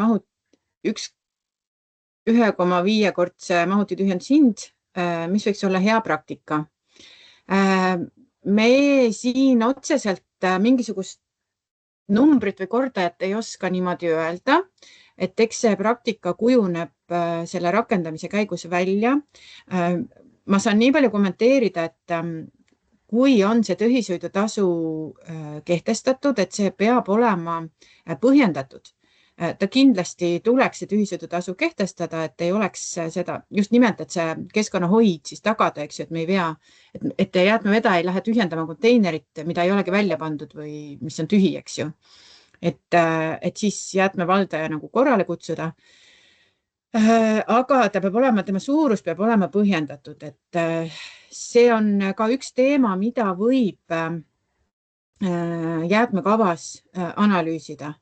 mahutitühjendushind, mis võiks olla hea praktika? Me siin otseselt mingisugust numbrit või kordajat ei oska niimoodi öelda, et eks see praktika kujuneb selle rakendamise käigus välja. Ma saan nii palju kommenteerida, et kui on see tühisõidutasu kehtestatud, et see peab olema põhjendatud. Ta kindlasti tuleks see tühisõidutasu kehtestada, et ei oleks seda, just nimelt, et see keskkonnahoid siis tagada, eks ju, et me ei vea, et jäätmevedaja ei lähe tühjendama konteinerit, mida ei olegi välja pandud või mis on tühi, eks ju. Et siis jäätmevaldaja nagu korrale kutsuda. Aga ta peab olema, tema suurus peab olema põhjendatud, et see on ka üks teema, mida võib jäätmekavas analüüsida,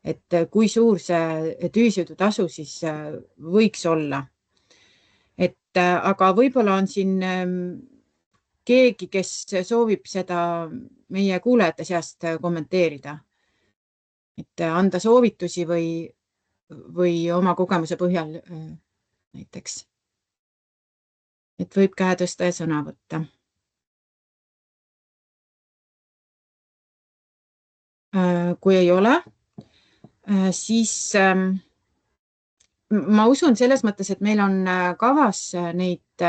et kui suur see tühisõidutasu siis võiks olla. Aga võib-olla on siin keegi, kes soovib seda meie kuulajate seast kommenteerida, et anda soovitusi või oma kogemuse põhjal näiteks. Et võib käe tõsta ja sõna võtta. kui ei ole, siis ma usun selles mõttes, et meil on kavas neid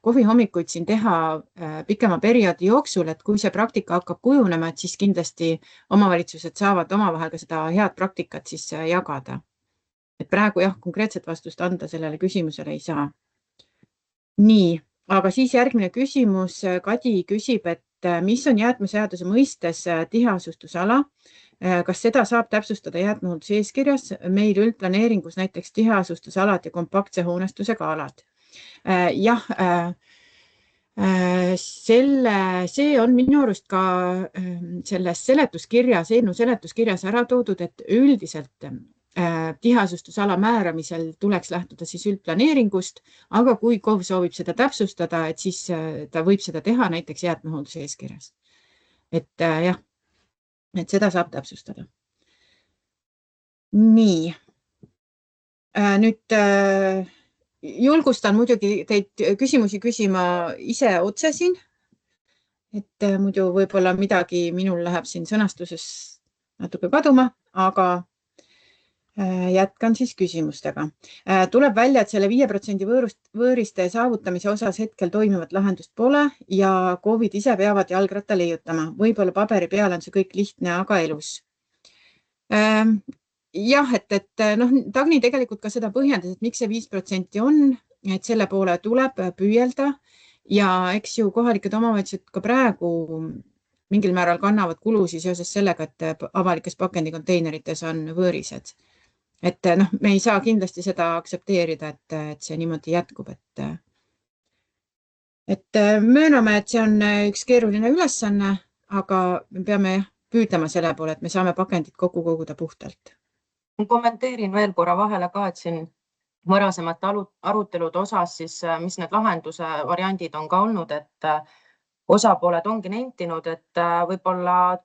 kohvihommikuid siin teha pikema perioodi jooksul, et kui see praktika hakkab kujunema, et siis kindlasti omavalitsused saavad omavahel ka seda head praktikat siis jagada. Et praegu jah, konkreetset vastust anda sellele küsimusele ei saa. Nii, aga siis järgmine küsimus. Kadi küsib, et mis on jäätmeseaduse mõistes tiheasustusala? Kas seda saab täpsustada jäätmehoolduse eeskirjas? Meil üldplaneeringus näiteks tiheasustusalad ja kompaktse hoonestusega alad. Jah, see on minu arust ka selles seletuskirjas, eelnõu seletuskirjas ära toodud, et üldiselt tiheasustusala määramisel tuleks lähtuda siis üldplaneeringust, aga kui KOV soovib seda täpsustada, et siis ta võib seda teha näiteks jäätmehoolduse eeskirjas. Et jah, et seda saab täpsustada. Nii. Nüüd julgustan muidugi teid küsimusi küsima ise otse siin, et muidu võib-olla midagi minul läheb siin sõnastuses natuke kaduma, aga jätkan siis küsimustega. Tuleb välja, et selle 5% võõriste saavutamise osas hetkel toimivat lahendust pole ja KOV-id ise peavad jalgratta leiutama. Võib-olla paberi peal on see kõik lihtne, aga elus. Jah, et Dagni tegelikult ka seda põhjendas, et miks see 5% on, et selle poole tuleb püüelda ja eks ju kohalikud omavalitsused ka praegu mingil määral kannavad kulusi seoses sellega, et avalikes pakendikonteinerites on võõrised. Et me ei saa kindlasti seda aktsepteerida, et see niimoodi jätkub, et mööname, et see on üks keeruline ülesanne, aga me peame püüdlema selle poole, et me saame pakendid kokku koguda puhtalt. Kommenteerin veel korra vahele ka, et siin varasemate arutelude osas, siis mis need lahenduse variandid on ka olnud, et osapooled ongi nentinud, et võib-olla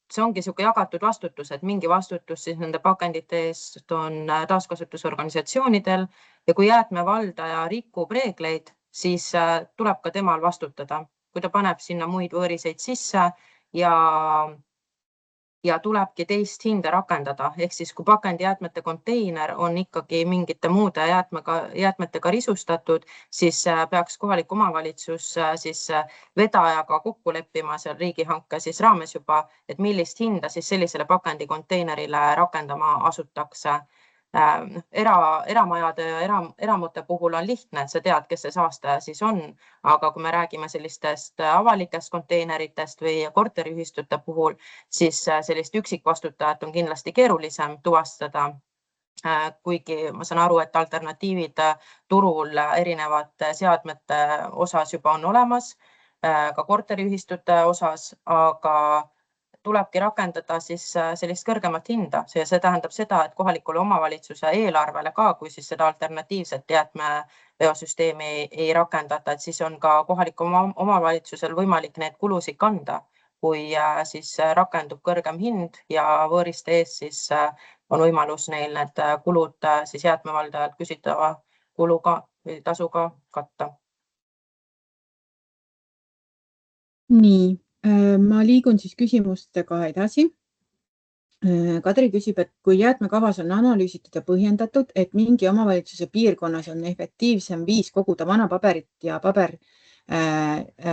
see ongi sihuke jagatud vastutus, et mingi vastutus siis nende pakendite eest on taaskasutusorganisatsioonidel ja kui jäätmevaldaja rikub reegleid, siis tuleb ka temal vastutada, kui ta paneb sinna muid võõriseid sisse ja tulebki teist hinda rakendada. Ehk siis, kui pakendijäätmete konteiner on ikkagi mingite muude jäätmetega risustatud, siis peaks kohalik omavalitsus siis vedajaga kokku leppima seal riigihanke siis raames juba, et millist hinda siis sellisele pakendikonteinerile rakendama asutakse. Eramajade ja eramute puhul on lihtne, et sa tead, kes see saastaja siis on, aga kui me räägime sellistest avalikest konteineritest või korteriühistute puhul, siis sellist üksikvastutajat on kindlasti keerulisem tuvastada, kuigi ma saan aru, et alternatiivid turul erinevate seadmete osas juba on olemas, ka korteriühistute osas, aga tulebki rakendada siis sellist kõrgemat hinda. See tähendab seda, et kohalikule omavalitsuse eelarvele ka, kui siis seda alternatiivset jäätmeveosüsteemi ei rakendata, et siis on ka kohalikul omavalitsusel võimalik need kulusid kanda, kui siis rakendub kõrgem hind ja võõriste ees siis on võimalus neil need kulud siis jäätmevaldajalt küsitava kuluga või tasuga katta. Nii. Ma liigun siis küsimustega edasi. Kadri küsib, et kui jäätmekavas on analüüsitud ja põhjendatud, et mingi omavalitsuse piirkonnas on efektiivsem viis koguda vana paberit ja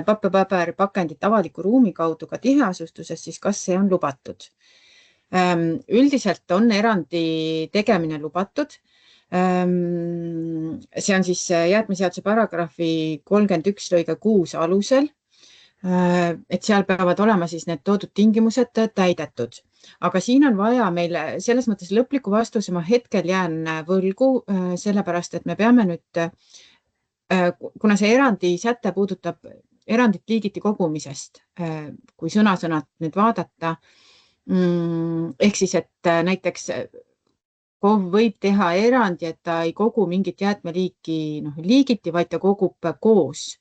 pappepakendit avaliku ruumi kaudu ka tiheasustuses, siis kas see on lubatud? Üldiselt on erandi tegemine lubatud. See on siis jäätmeseaduse paragrahvi 31 lõige 6 alusel. Et seal peavad olema siis need toodud tingimused täidetud. Aga siin on vaja meile selles mõttes lõpliku vastuse, ma hetkel jään võlgu, sellepärast, et me peame nüüd, kuna see erandi säte puudutab erandit liigiti kogumisest, kui sõna-sõnalt nüüd vaadata, ehk siis, et näiteks KOV võib teha erandi, et ta ei kogu mingit jäätmeliiki liigiti, vaid ta kogub koos.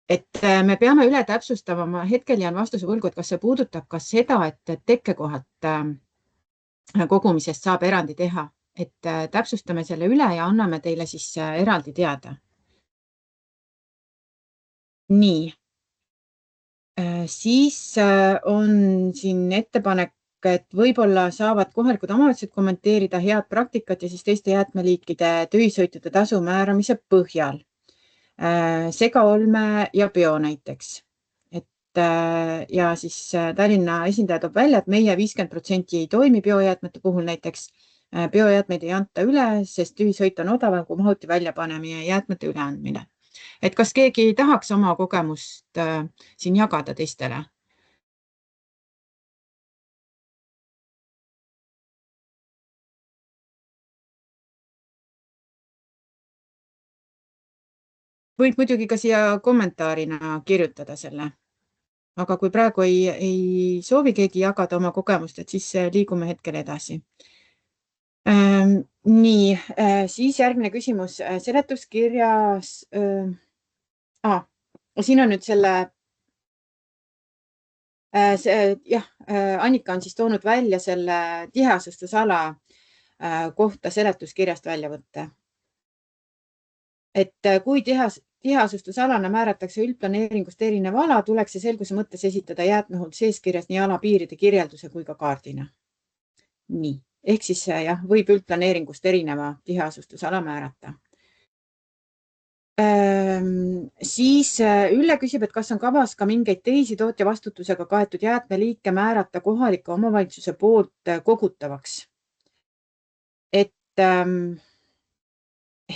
Et me peame üle täpsustama, ma hetkel jään vastuse võlgu, et kas see puudutab ka seda, et tekkekohalt kogumisest saab erandi teha, et täpsustame selle üle ja anname teile siis eraldi teada. Nii. Siis on siin ettepanek, et võib-olla saavad kohalikud omavalitsused kommenteerida head praktikat ja siis teiste jäätmeliikide tühisõitude tasu määramise põhjal. Segaolme ja bio näiteks. Ja siis Tallinna esindaja toob välja, et meie 50% ei toimi biojäätmete puhul näiteks. Biojäätmeid ei anta üle, sest tühisõit on odavam kui mahuti väljapanemine ja jäätmete üleandmine. Et kas keegi tahaks oma kogemust siin jagada teistele? Võid muidugi ka siia kommentaarina kirjutada selle. Aga kui praegu ei soovi keegi jagada oma kogemust, et siis liigume hetkel edasi. Nii, siis järgmine küsimus. Seletuskirjas, siin on nüüd selle, Annika on siis toonud välja selle tiheasustusala kohta seletuskirjast väljavõtte. Et kui tiheasustusalana määratakse üldplaneeringust erinev ala, tuleks see selguse mõttes esitada jäätmehuld seeskirjas nii ala piiride kirjelduse kui ka kaardina. Nii, ehk siis võib üldplaneeringust erineva tiheasustusala määrata. Siis Ülle küsib, et kas on kavas ka mingeid teisi tootja vastutusega kaetud jäätmeliike määrata kohaliku omavalitsuse poolt kogutavaks. Et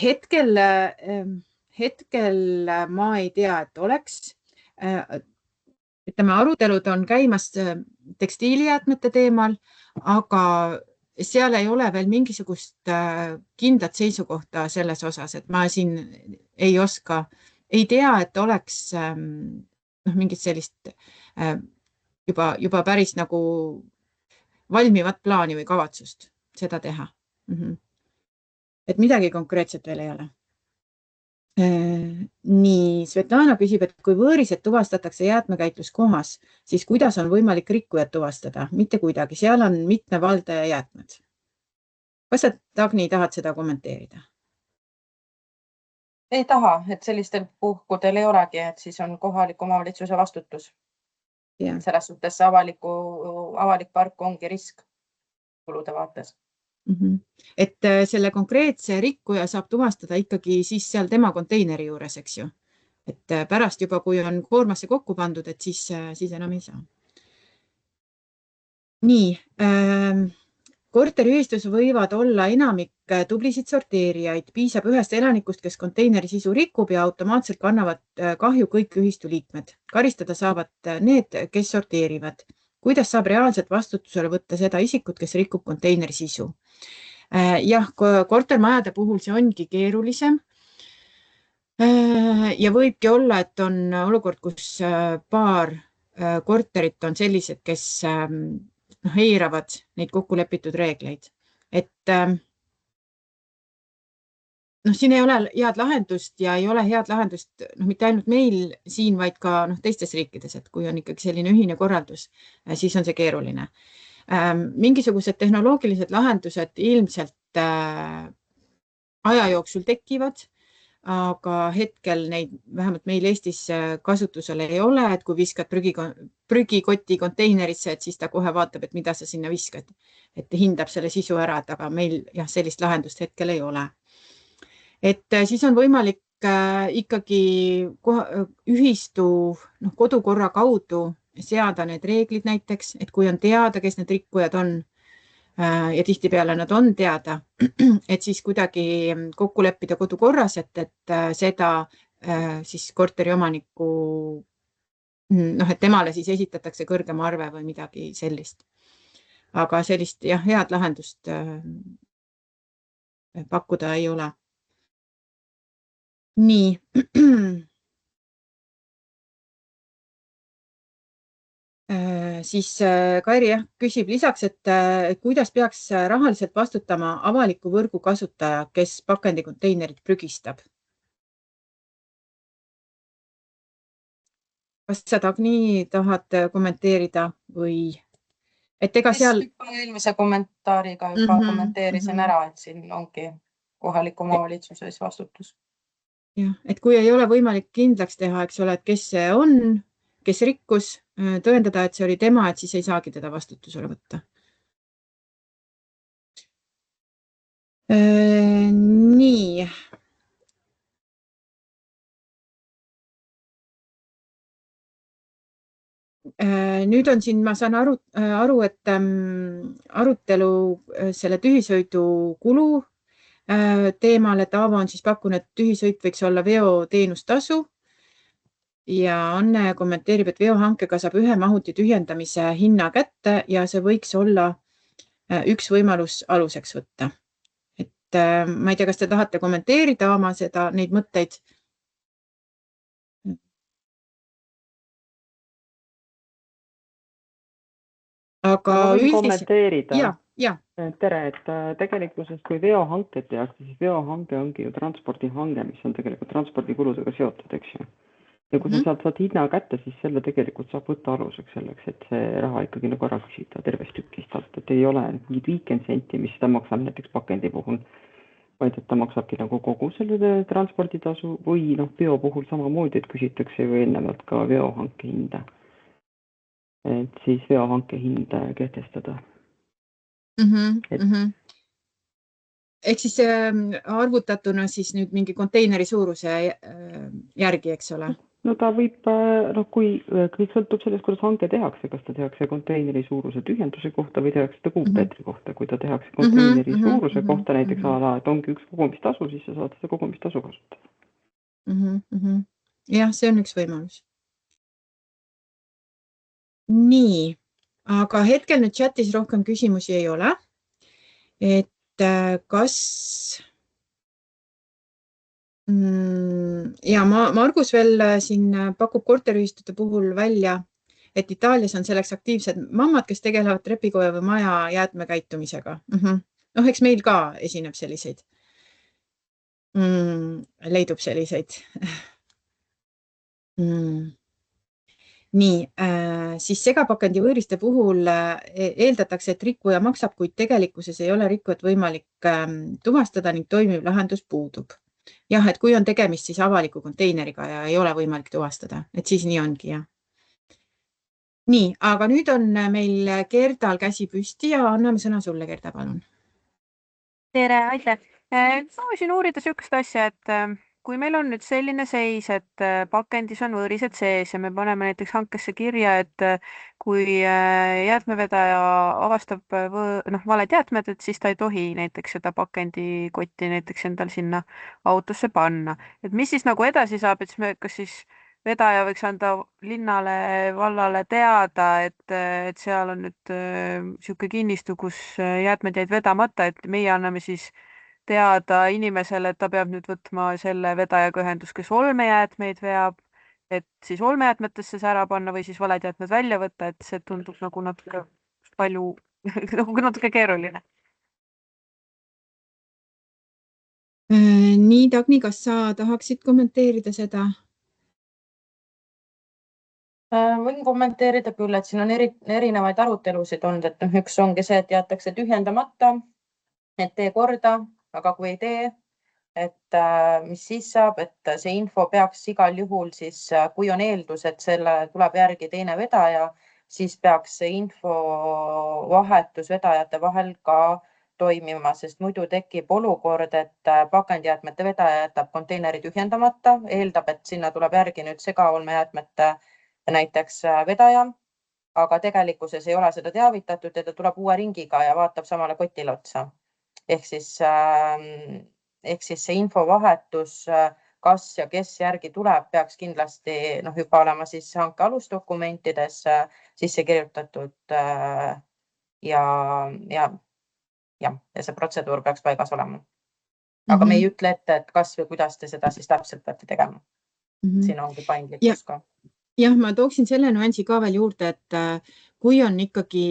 hetkel ma ei tea, et oleks. Ütleme, arutelud on käimas tekstiilijäätmete teemal, aga seal ei ole veel mingisugust kindlat seisukohta selles osas, et ma siin ei oska, ei tea, et oleks mingit sellist juba päris nagu valmivat plaani või kavatsust seda teha. Et midagi konkreetset veel ei ole. Nii, Svetlana küsib, et kui võõrised tuvastatakse jäätmekäitluskohas, siis kuidas on võimalik rikkujat tuvastada? Mitte kuidagi, seal on mitme valdaja jäätmed. Kas sa, Dagni, tahad seda kommenteerida? Ei taha, et sellistel puhkudel ei olegi, et siis on kohaliku omavalitsuse vastutus. Selles suhtes avalik park ongi risk kulude vaates. Et selle konkreetse rikkuja saab tuvastada ikkagi siis seal tema konteineri juures, eks ju. Et pärast juba, kui on koormasse kokku pandud, et siis enam ei saa. Nii, korteriühistus võivad olla enamik tublisid sorteerijaid. Piisab ühest elanikust, kes konteineri sisu rikub ja automaatselt kannavad kahju kõik ühistu liikmed. Karistada saavad need, kes sorteerivad. Kuidas saab reaalselt vastutusele võtta seda isikut, kes rikub konteineri sisu? Jah, kortermajade puhul see ongi keerulisem. Ja võibki olla, et on olukord, kus paar korterit on sellised, kes eiravad neid kokkulepitud reegleid. Et siin ei ole head lahendust ja ei ole head lahendust mitte ainult meil siin, vaid ka teistes riikides, et kui on ikkagi selline ühine korraldus, siis on see keeruline. Mingisugused tehnoloogilised lahendused ilmselt aja jooksul tekivad, aga hetkel neid vähemalt meil Eestis kasutusel ei ole, et kui viskad prügikoti konteinerisse, et siis ta kohe vaatab, et mida sa sinna viskad, et hindab selle sisu ära, aga meil sellist lahendust hetkel ei ole. Et siis on võimalik ikkagi ühistu kodukorra kaudu seada need reeglid näiteks, et kui on teada, kes need rikkujad on ja tihtipeale nad on teada, et siis kuidagi kokku leppida kodukorras, et seda siis korteriomaniku, et temale siis esitatakse kõrgema arve või midagi sellist. Aga sellist head lahendust pakkuda ei ole. Nii. Siis Kairi küsib lisaks, et kuidas peaks rahaliselt vastutama avaliku võrgu kasutaja, kes pakendikonteinerit prügistab? Kas sa, Dagni, tahad kommenteerida või? Et ega seal... Eelmise kommentaariga juba kommenteerisin ära, et siin ongi kohaliku omavalitsuse vastutus. Jah, et kui ei ole võimalik kindlaks teha, eks ole, et kes see on, kes rikkus, tõendada, et see oli tema, et siis ei saagi teda vastutusele võtta. Nii. Nüüd on siin, ma saan aru, et arutelu selle tühisõidu kulu teemal, et Aavo on siis pakkunud, et tühisõit võiks olla veoteenustasu ja Anne kommenteerib, et veohankega saab ühe mahuti tühjendamise hinna kätte ja see võiks olla üks võimalus aluseks võtta. Et ma ei tea, kas te tahate kommenteerida oma neid mõtteid? Aga kommenteerida. Ja. Tere, et tegelikkuses kui veohanked tehakse, siis veohanke ongi ju transpordihange, mis on tegelikult transpordikuludega seotud, eks ju. Ja kui sa saad hinna kätte, siis selle tegelikult saab võtta aluseks selleks, et see raha ikkagi nagu ära küsida tervest tükist alt, et ei ole mingid 50 senti, mis ta maksab näiteks pakendi puhul, vaid et ta maksabki nagu kogu selle transporditasu või veo puhul samamoodi, et küsitakse ju ennevalt ka veohanke hinda. Et siis veohanke hinda kehtestada. Ehk siis arvutatuna siis nüüd mingi konteineri suuruse järgi, eks ole? No ta võib, kui kõik sõltub sellest, kuidas hanke tehakse, kas ta tehakse konteineri suuruse tühjenduse kohta või tehakse ta kuupmeetri kohta. Kui ta tehakse konteineri suuruse kohta, näiteks et ongi üks kogumistasu, siis sa saad seda kogumistasu kasutada. Jah, see on üks võimalus. Nii, aga hetkel nüüd chatis rohkem küsimusi ei ole. Et kas... Ja Margus veel siin pakub korteriühistute puhul välja, et Itaalias on selleks aktiivsed mammad, kes tegelevad trepikoja või maja jäätmekäitumisega. Eks meil ka esineb selliseid. Leidub selliseid. Nii, siis segapakendi võõriste puhul eeldatakse, et rikkuja maksab, kuid tegelikkuses ei ole rikkujat võimalik tuvastada ning toimiv lahendus puudub. Jah, et kui on tegemist siis avaliku konteineriga ja ei ole võimalik tuvastada, et siis nii ongi, jah. Nii, aga nüüd on meil Gerdal käsi püsti ja anname sõna sulle, Gerda, palun. Tere, aitäh. Soovisin uurida sellist asja, et kui meil on nüüd selline seis, et pakendis on võõrised sees ja me paneme näiteks hankesse kirja, et kui jäätmevedaja avastab valed jäätmed, et siis ta ei tohi näiteks seda pakendikotti näiteks endal sinna autosse panna. Et mis siis nagu edasi saab, et kas siis vedaja võiks anda linnale, vallale teada, et seal on nüüd sihuke kinnistu, kus jäätmed jäid vedamata, et meie anname siis teada inimesele, et ta peab nüüd võtma selle vedajaga ühendus, kes olmejäätmeid veab, et siis olmejäätmetesse see ära panna või siis valed jäätmed välja võtta, et see tundub nagu natuke palju, natuke keeruline. Nii, Dagni, kas sa tahaksid kommenteerida seda? Võin kommenteerida küll, et siin on erinevaid arutelusid olnud, et üks ongi see, et jäetakse tühjendamata, et tee korda, aga kui ei tee, et mis siis saab, et see info peaks igal juhul siis, kui on eeldus, et selle tuleb järgi teine vedaja, siis peaks see infovahetus vedajate vahel ka toimima, sest muidu tekib olukord, et pakendijäätmete vedaja jätab konteineri tühjendamata, eeldab, et sinna tuleb järgi nüüd segaolmejäätmete näiteks vedaja, aga tegelikkuses ei ole seda teavitatud ja ta tuleb uue ringiga ja vaatab samale kotile otsa. Ehk siis see infovahetus, kas ja kes järgi tuleb, peaks kindlasti juba olema siis hanke alusdokumentides sisse kirjutatud ja see protseduur peaks paigas olema. Aga me ei ütle ette, et kas või kuidas te seda siis täpselt peate tegema. Siin ongi paindlikkus ka. Jah, ma tooksin selle nüansi ka veel juurde, et kui on ikkagi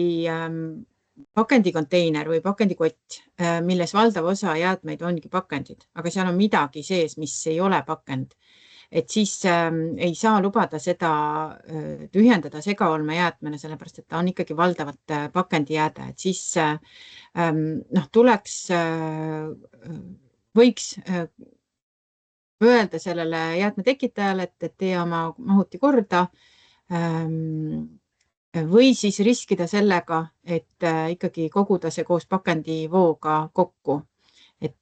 pakendikontteiner või pakendikott, milles valdav osa jäätmeid ongi pakendid, aga seal on midagi sees, mis ei ole pakend, et siis ei saa lubada seda tühjendada segaolmejäätmena, sellepärast et ta on ikkagi valdavalt pakendijääde, et siis võiks öelda sellele jäätme tekitajale, et tee oma mahuti korda või siis riskida sellega, et ikkagi koguda see koos pakendivooga kokku, et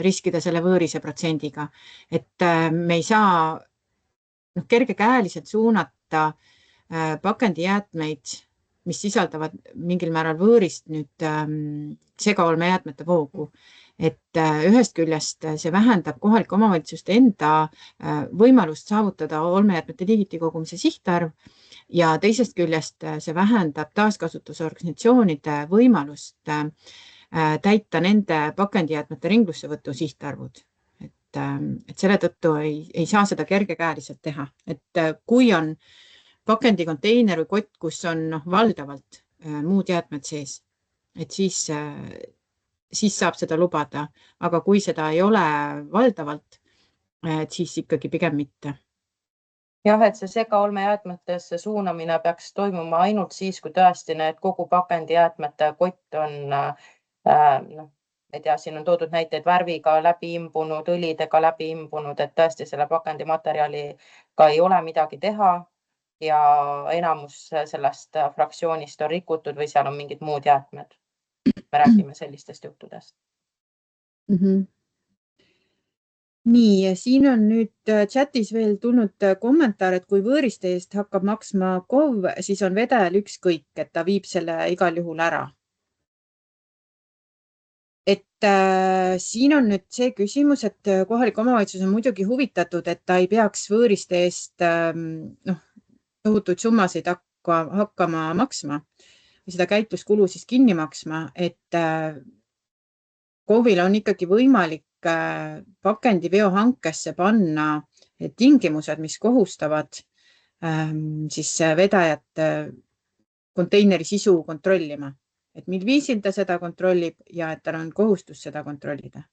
riskida selle võõrise protsendiga, et me ei saa kergekäeliselt suunata pakendijäätmeid, mis sisaldavad mingil määral võõrist nüüd segaolmejäätmete voogu. Et ühest küljest see vähendab kohalike omavalitsuste enda võimalust saavutada olmejäätmete liigiti kogumise sihtarv ja teisest küljest see vähendab taaskasutusorganisatsioonide võimalust täita nende pakendijäätmete ringlussevõtu sihtarvud. Et selle tõttu ei saa seda kergekäeliselt teha. Et kui on pakendikontteiner või kott, kus on valdavalt muud jäätmed sees, et siis saab seda lubada, aga kui seda ei ole valdavalt, et siis ikkagi pigem mitte. Jah, et see segaolmejäätmetesse suunamine peaks toimuma ainult siis, kui tõesti need kogu pakendijäätmete kott on, ei tea, siin on toodud näiteid värviga läbi imbunud, õlidega läbi imbunud, et tõesti selle pakendimaterjaliga ei ole midagi teha ja enamus sellest fraktsioonist on rikutud või seal on mingid muud jäätmed. Me räägime sellistest juhtudest. Nii, ja siin on nüüd chatis veel tulnud kommentaar, et kui võõriste eest hakkab maksma KOV, siis on vedajal ükskõik, et ta viib selle igal juhul ära. Et siin on nüüd see küsimus, et kohalik omavalitsus on muidugi huvitatud, et ta ei peaks võõriste eest tohutuid summasid hakkama maksma või seda käitluskulu siis kinni maksma, et KOV-il on ikkagi võimalik pakendiveohankesse panna tingimused, mis kohustavad siis vedajat konteineri sisu kontrollima, et mil viisil ta seda kontrollib ja et tal on kohustus seda kontrollida.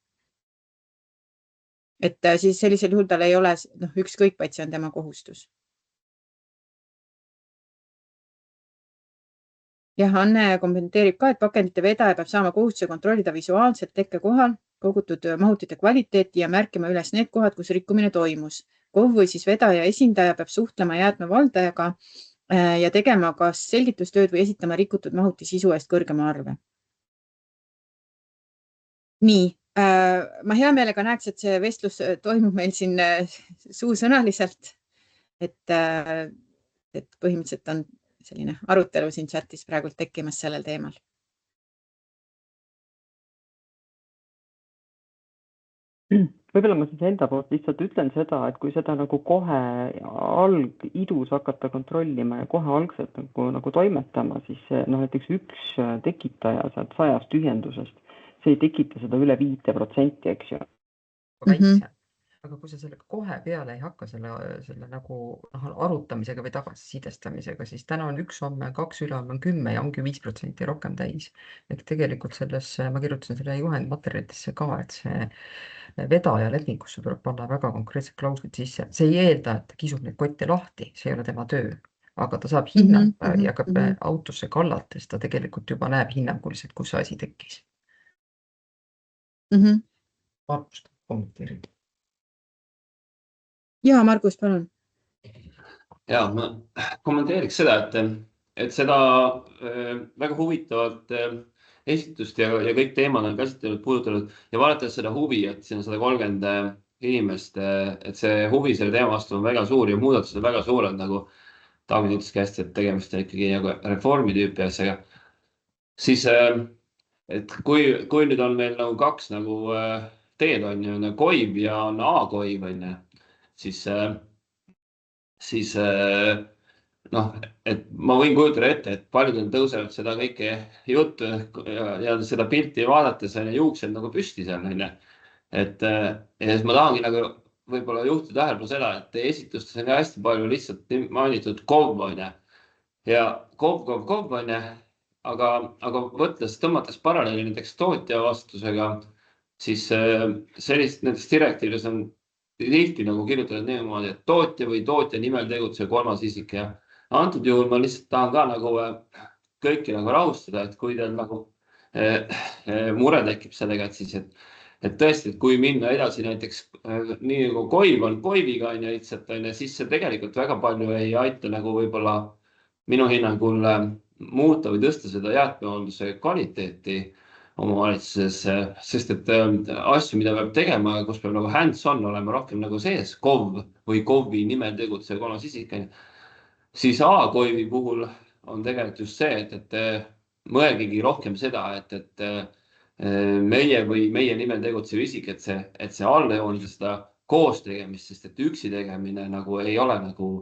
Et siis sellisel juhul tal ei ole ükskõik, vaid see on tema kohustus. Jah, Anne kommenteerib ka, et pakendite vedaja peab saama kohustuse kontrollida visuaalselt tekkekohal kogutud mahutite kvaliteeti ja märkima üles need kohad, kus rikkumine toimus. KOV või siis vedaja esindaja peab suhtlema jäätmevaldajaga ja tegema kas selgitustööd või esitama rikutud mahuti sisu eest kõrgema arve. Nii, ma hea meelega näeks, et see vestlus toimub meil siin suusõnaliselt, et põhimõtteliselt on selline arutelu siin chatis praegult tekkimas sellel teemal. Võib-olla ma siis enda poolt lihtsalt ütlen seda, et kui seda nagu kohe idus hakata kontrollima ja kohe algselt nagu toimetama, siis näiteks üks tekitaja sealt 100 ühendusest, see ei tekita seda üle 5%, eks ju. Aga kui sa sellega kohe peale ei hakka selle nagu arutamisega või tagasisidestamisega, siis täna on 1 homme, 2 ülehomme on 10 ja ongi 5% rohkem täis. Et tegelikult ma kirjutasin selle juhendmaterjalidesse ka, et see vedaja lepingusse tuleb panna väga konkreetsed klauslid sisse. See ei eelda, et ta kisub neid kotte lahti, see ei ole tema töö, aga ta saab hinnata ja ka autosse kallates ta tegelikult juba näeb hinnanguliselt, kus see asi tekkis. Margus kommenteerib. Ja, Margus, palun. Ja, ma kommenteeriks seda, et seda väga huvitavat esitust ja kõik teemad on käsitlenud, puudutanud ja vaadates seda huvi, et siin on 130 inimest, et see huvi selle teema vastu on väga suur ja muudatused on väga suured, nagu Taavi ütles käest, et tegemist on ikkagi nagu reformi tüüpi asjaga. Siis, et kui nüüd on meil nagu 2 nagu teed on ju, koiv ja on A-koiv on ju, siis et ma võin kujutada ette, et paljudel tõusevad seda kõike juttu ja seda pilti vaadates on juuksed nagu püsti seal. Et ma tahangi nagu võib-olla juhtida tähelepanu seda, et teie esitustes on hästi palju lihtsalt mainitud KOV on ja KOV on, aga tõmmates paralleeli näiteks tootja vastutusega, siis sellist nendest direktiivides on tihti nagu kirjutanud niimoodi, et tootja või tootja nimel tegutsev 3. isik ja antud juhul ma lihtsalt tahan ka nagu kõiki nagu rahustada, et kui teil nagu mure tekib sellega, et siis, et tõesti, et kui minna edasi näiteks nii nagu Koiv on Koiviga on ja lihtsalt on ja siis see tegelikult väga palju ei aita nagu võib-olla minu hinnangul muuta või tõsta seda jäätmehoolduse kvaliteeti omavalitsuses, sest et asju, mida peab tegema, kus peab nagu hands-on olema rohkem nagu sees, KOV või KOV-i nimel tegutsev kolmas isik, siis A-Koivi puhul on tegelikult just see, et mõelgegi rohkem seda, et meie või meie nimel tegutsev isik, et see allajoonida seda koos tegemist, sest et üksi tegemine nagu ei ole nagu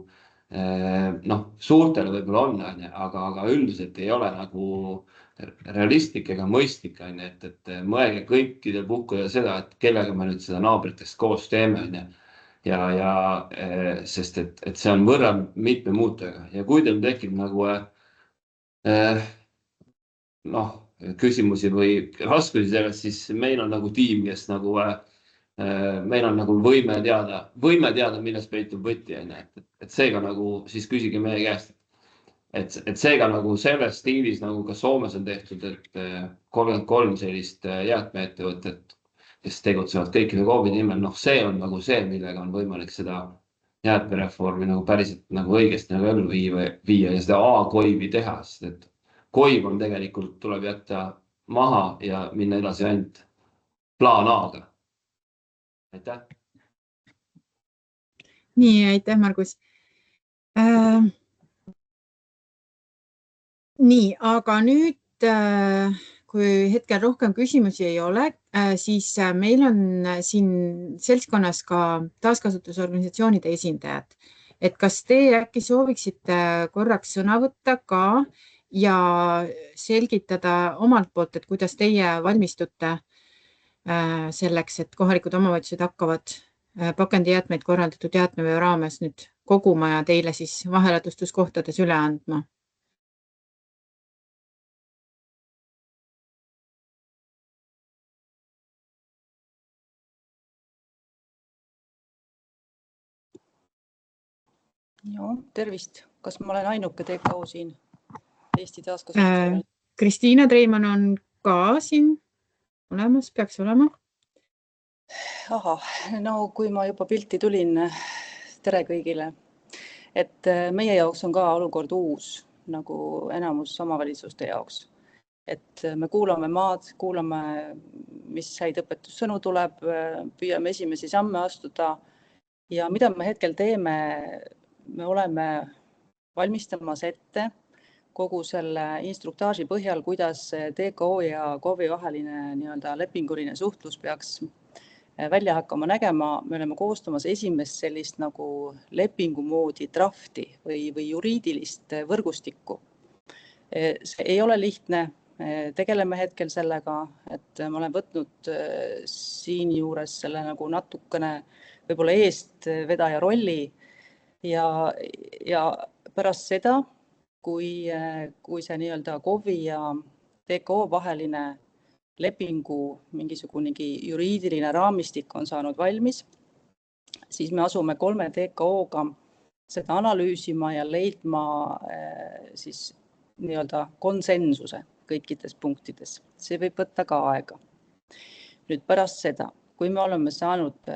suurtele võib-olla on, aga üldiselt ei ole nagu realistlik ega mõistlik, et mõelge kõikidel puhkudel seda, et kellega me nüüd seda naabritest koos teeme, sest et see on võrra mitme muutujaga ja kui teil tekib nagu küsimusi või raskusi sellest, siis meil on nagu tiim, kes nagu meil on nagu võime teada, milles peitub võti, et seega nagu siis küsige meie käest, et seega nagu selles stiilis nagu ka Soomes on tehtud, et 33 sellist jäätmeettevõtet, kes tegutsevad kõikide KOV-ide nimel, see on nagu see, millega on võimalik seda jäätmereformi nagu päriselt nagu õigesti nagu ellu viia ja seda A-Koivi teha, sest et Koiv on tegelikult, tuleb jätta maha ja minna edasi ainult plaan A-ga. Aitäh. Nii, aitäh, Margus. Nii, aga nüüd, kui hetkel rohkem küsimusi ei ole, siis meil on siin seltskonnas ka taaskasutusorganisatsioonide esindajad. Et kas te äkki sooviksite korraks sõna võtta ka ja selgitada omalt poolt, et kuidas teie valmistute selleks, et kohalikud omavalitsused hakkavad pakendijäätmeid korraldatud jäätmeveo raames nüüd koguma ja teile siis vaheladustuskohtades üle andma. Joo, tervist. Kas ma olen ainuke TKO siin Eesti taaskasutusel? Kristiina Treimann on ka siin olemas, peaks olema. Ahah, no kui ma juba pilti tulin, tere kõigile. Et meie jaoks on ka olukord uus, nagu enamus omavalitsuste jaoks. Et me kuulame maad, kuulame, mis häid õpetussõnu tuleb, püüame esimesi samme astuda ja mida me hetkel teeme, me oleme valmistamas ette kogu selle instruktaaži põhjal, kuidas TKO ja KOV-i vaheline nii-öelda lepinguline suhtlus peaks välja hakkama nägema. Me oleme koostamas esimest sellist nagu lepingu moodi drafti või juriidilist võrgustikku. See ei ole lihtne, tegeleme hetkel sellega, et ma olen võtnud siin juures selle nagu natukene võib-olla eestvedaja rolli ja pärast seda, kui see nii-öelda KOV-i ja TKO vaheline lepingu mingisugunegi juriidiline raamistik on saanud valmis, siis me asume 3 TKO-ga seda analüüsima ja leidma siis nii-öelda konsensuse kõikides punktides. See võib võtta ka aega. Nüüd pärast seda, kui me oleme saanud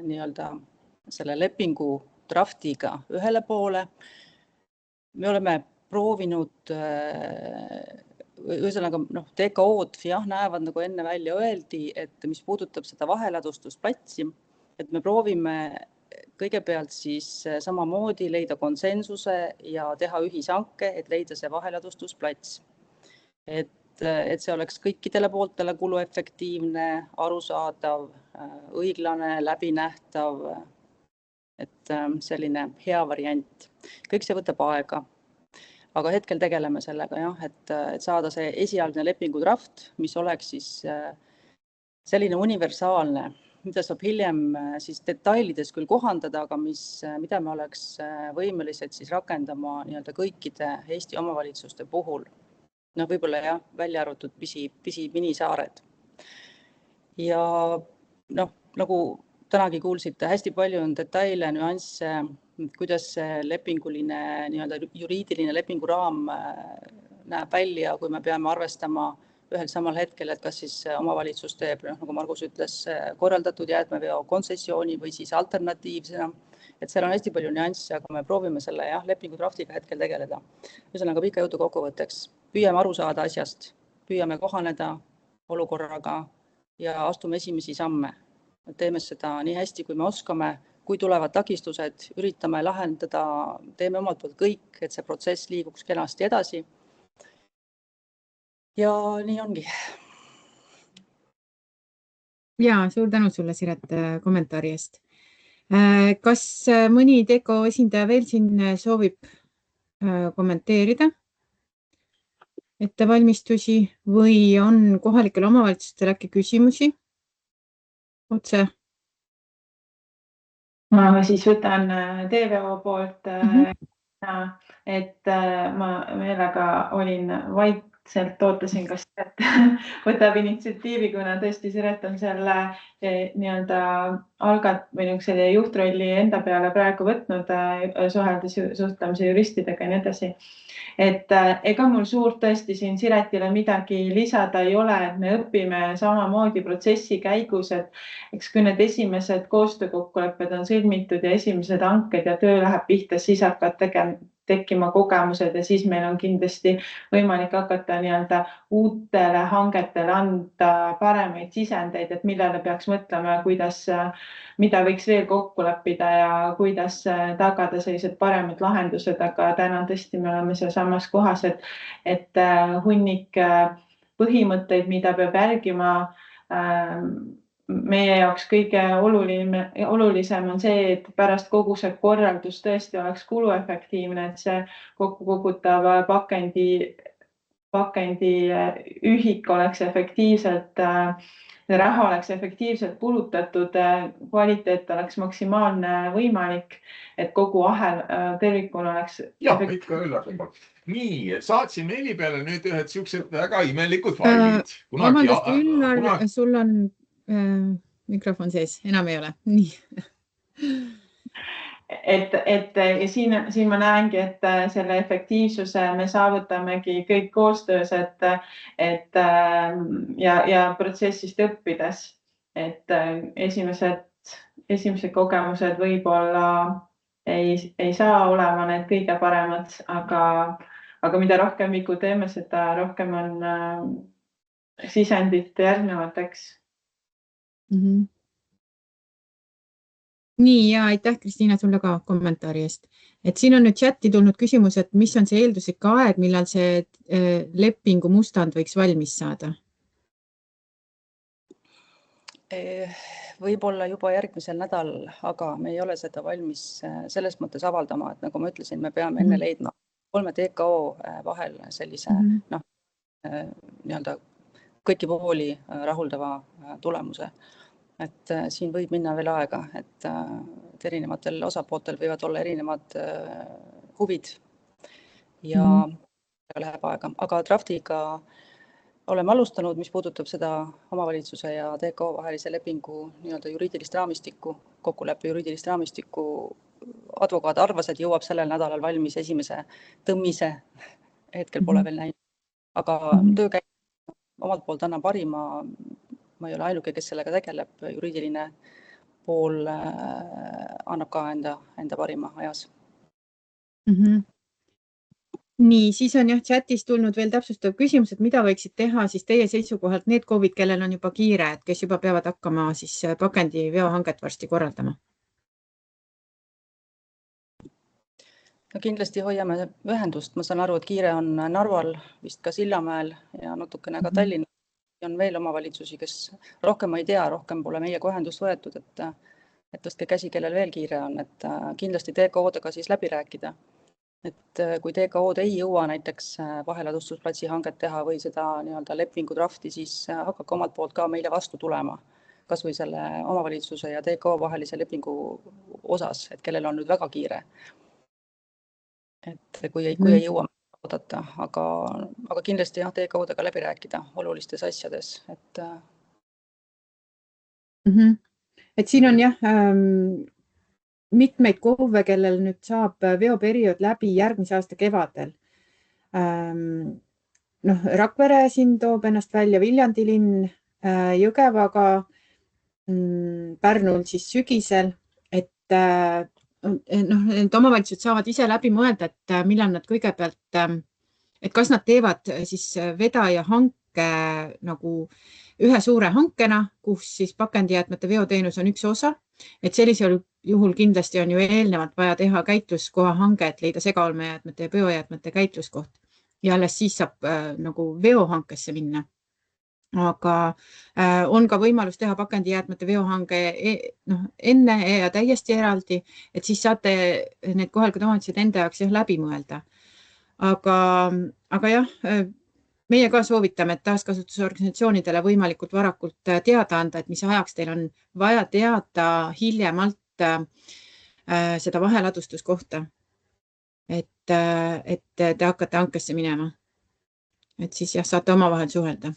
nii-öelda selle lepingu draftiga ühele poole, me oleme proovinud ühesõnaga TKO-d näevad nagu enne välja öeldi, et mis puudutab seda vaheladustusplatsi, et me proovime kõigepealt siis samamoodi leida konsensuse ja teha ühishanke, et leida see vaheladustusplats. Et see oleks kõikidele pooltele kuluefektiivne, arusaadav, õiglane, läbinähtav, et selline hea variant. Kõik see võtab aega. Aga hetkel tegeleme sellega, et saada see esialgne lepingudraft, mis oleks siis selline universaalne, mida saab hiljem siis detailides küll kohandada, aga mida me oleks võimelised siis rakendama nii-öelda kõikide Eesti omavalitsuste puhul. Võib-olla välja arvatud pisi minisaared. Ja nagu tänagi kuulsite, hästi palju on detaile, nüansse, kuidas see lepinguline, nii-öelda juriidiline lepinguraam näeb välja, kui me peame arvestama ühel samal hetkel, et kas siis omavalitsus teeb, nagu Margus ütles, korraldatud jäätmeveo kontsessiooni või siis alternatiivsena. Et seal on hästi palju nüansse, aga me proovime selle lepingu draftiga hetkel tegeleda. Ühesõnaga pika jutu kokkuvõtteks. Püüame aru saada asjast, püüame kohaneda olukorraga ja astume esimesi samme. Teeme seda nii hästi, kui me oskame. Kui tulevad takistused, üritame lahendada, teeme omalt poolt kõik, et see protsess liiguks kenasti edasi. Ja nii ongi. Ja, suur tänu sulle, Siret, kommentaari eest. Kas mõni TEKO esindaja veel siin soovib kommenteerida ettevalmistusi või on kohalikel omavalitsustel äkki küsimusi otse? Ma siis võtan TVO poolt, et ma meelega olin vaikselt, ootasin, kas Siret võtab initsiatiivi, kuna tõesti Siret on selle nii-öelda või selle juhtrolli enda peale praegu võtnud, suhtlemise juristidega ja nii edasi. Et ega mul suurt tõesti siin Siretile midagi lisada ei ole, et me õpime samamoodi protsessi käigus, et eks kui need esimesed koostöökokkulepped on sõlmitud ja esimesed hanked ja töö läheb pihta, siis hakkavad tekkima kogemused ja siis meil on kindlasti võimalik hakata nii-öelda uutele hangetele anda paremaid sisendeid, et millele peaks mõtlema, mida võiks veel kokku leppida ja kuidas tagada sellised paremad lahendused, aga täna tõesti me oleme seal samas kohas, et hunnik põhimõtteid, mida peab järgima. Meie jaoks kõige olulisem on see, et pärast kogu see korraldus tõesti oleks kuluefektiivne, et see kokkukogutav pakendi ühik oleks efektiivselt, raha oleks efektiivselt kulutatud, kvaliteet oleks maksimaalne võimalik, et kogu ahel tervikuna oleks... Ja, ikka Üllar. Nii, saatsin meili peale nüüd ühed siuksed väga imelikud failid. Vabandust, Üllar, sul on mikrofon sees, enam ei ole. Nii. Et siin ma näengi, et selle efektiivsuse me saavutamegi kõik koostöös, ja protsessist õppides, et esimesed kogemused võib-olla ei saa olema need kõige paremad, aga mida rohkem vigu teeme, seda rohkem on sisendit järgnevateks. Nii, ja aitäh, Kristiina, sulle ka kommentaari eest. Et siin on nüüd chati tulnud küsimus, et mis on see eelduslik aeg, millal see lepingu mustand võiks valmis saada? Võib-olla juba järgmisel nädalal, aga me ei ole seda valmis selles mõttes avaldama, et nagu ma ütlesin, me peame enne leidma 3 TKO vahel sellise nii-öelda kõiki pooli rahuldava tulemuse. Et siin võib minna veel aega, et erinevatel osapooltel võivad olla erinevad huvid ja läheb aega. Aga draftiga oleme alustanud, mis puudutab seda omavalitsuse ja TKO vahelise lepingu nii-öelda juriidilist raamistikku, kokkuleppe juriidilist raamistikku. Advokaat arvas, et jõuab sellel nädalal valmis esimese tõmmise, hetkel pole veel näinud. Aga töö käib omalt poolt anna parima, ma ei ole ainuke, kes sellega tegeleb, juriidiline pool annab ka enda parima ajas. Nii, siis on chatis tulnud veel täpsustav küsimus, et mida võiksid teha siis teie seisukohalt need KOV-id, kellel on juba kiire, et kes juba peavad hakkama siis pakendi veohanget varsti korraldama? No kindlasti hoiame ühendust. Ma saan aru, et kiire on Narval, vist ka Sillamäel ja natukene ka Tallinna. On veel omavalitsusi, kes rohkem ei tea, rohkem pole meiega ühendust võetud, et tõstke käsi, kellel veel kiire on, et kindlasti TKO-dega siis läbi rääkida. Et kui TKO-d ei jõua näiteks vaheladustusplatsi hanget teha või seda nii-öelda lepingu drafti, siis hakkake omalt poolt ka meile vastu tulema, kas või selle omavalitsuse ja TKO vahelise lepingu osas, et kellel on nüüd väga kiire. Et kui ei jõua oodata, aga kindlasti TKO-dega läbi rääkida olulistes asjades. Et siin on mitmeid KOV-e, kellel nüüd saab veoperiood läbi järgmise aasta kevadel. Rakvere siin toob ennast välja, Viljandi linn, Jõgevaga, Pärnul siis sügisel, et need omavalitsused saavad ise läbi mõelda, et millal nad kõigepealt, et kas nad teevad siis vedaja hanke nagu ühe suure hankena, kus siis pakendijäätmete veoteenus on üks osa, et sellisel juhul kindlasti on ju eelnevalt vaja teha käitluskoha hange, et leida segaolmejäätmete ja biojäätmete käitluskoht ja alles siis saab nagu veohankesse minna. Aga on ka võimalus teha pakendijäätmete veohange enne ja täiesti eraldi, et siis saate need kohalikud omavalitsused enda jaoks läbi mõelda. Aga jah, meie ka soovitame, et taaskasutusorganisatsioonidele võimalikult varakult teada anda, et mis ajaks teil on vaja teada hiljemalt seda vaheladustuskohta, et te hakkate hankesse minema. Et siis jah, saate omavahel suhelda.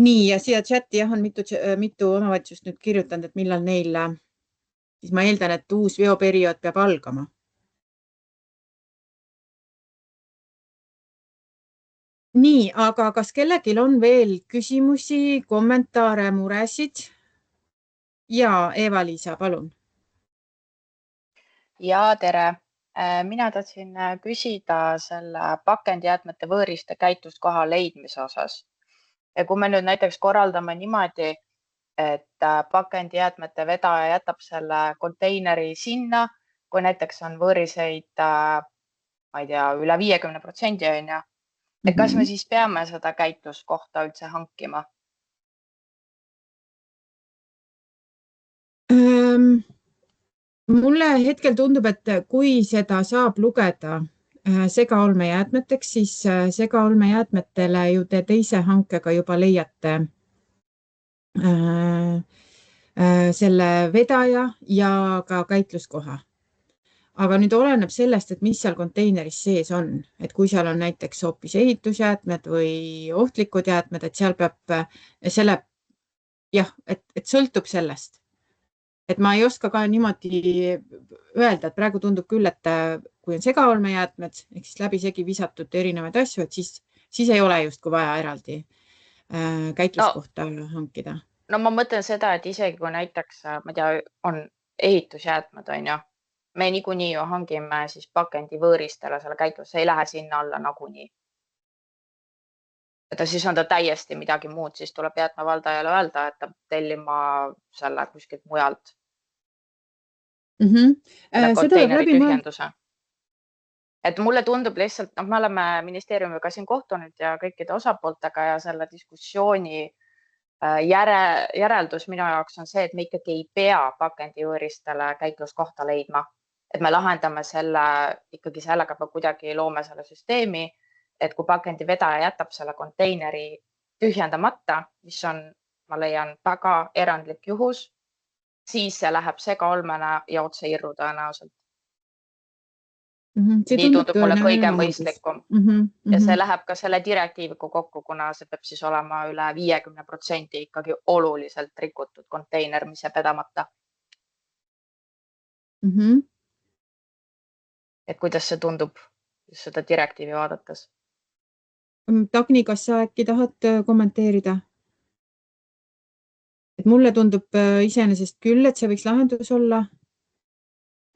Nii, ja siia chati on mitu omavalitsust nüüd kirjutanud, et millal neil, siis ma eeldan, et uus veoperiood peab algama. Nii, aga kas kellelgi on veel küsimusi, kommentaare, muresid? Ja Eva-Liisa, palun. Ja tere. Mina tahtsin küsida selle pakendijäätmete võõriste käitluskoha leidmise osas. Ja kui me nüüd näiteks korraldame niimoodi, et pakendijäätmete vedaja jätab selle konteineri sinna, kui näiteks on võõriseid, ma ei tea, üle 50% on ju, et kas me siis peame seda käitluskohta üldse hankima? Mulle hetkel tundub, et kui seda saab lugeda segaolmejäätmeteks, siis segaolmejäätmetele ju te teise hankega juba leiate selle vedaja ja ka käitluskoha. Aga nüüd oleneb sellest, et mis seal konteineris sees on. Et kui seal on näiteks hoopis ehitusjäätmed või ohtlikud jäätmed, et seal peab et sõltub sellest. Et ma ei oska ka niimoodi öelda, et praegu tundub küll, et kui on segaolmejäätmed, ehk siis läbisegi visatud erinevaid asju, et siis ei ole justkui vaja eraldi käitluskohta hankida. No ma mõtlen seda, et isegi kui näiteks, ma tea, on ehitusjäätmed, on ju, me niikuinii ju hangime siis pakendi võõristele selle käitlus, ei lähe sinna alla nagunii. Et siis on ta täiesti midagi muud, siis tuleb jäätmevaldajale öelda, et ta tellima selle kuskilt mujalt. Konteineri tühjenduse. Et mulle tundub lihtsalt, me oleme ministeeriumiga siin kohtunud ja kõikide osapooltega ja selle diskussiooni järeldus minu jaoks on see, et me ikkagi ei pea pakendivõõristele käitluskohta leidma. Et me lahendame selle ikkagi sellega, et me kuidagi loome selle süsteemi, et kui pakendi vedaja jätab selle konteineri tühjendamata, mis on, ma leian, väga erandlik juhus, siis see läheb segaolmena ja otse irru tõenäoliselt. Nii tundub mulle kõige mõistlikum. Ja see läheb ka selle direktiiviga kokku, kuna see peab siis olema üle 50% ikkagi oluliselt rikutud konteiner, mis jääb vedamata. Et kuidas see tundub seda direktiivi vaadates? Dagni, kas sa äkki tahad kommenteerida? Et mulle tundub iseenesest küll, et see võiks lahendus olla.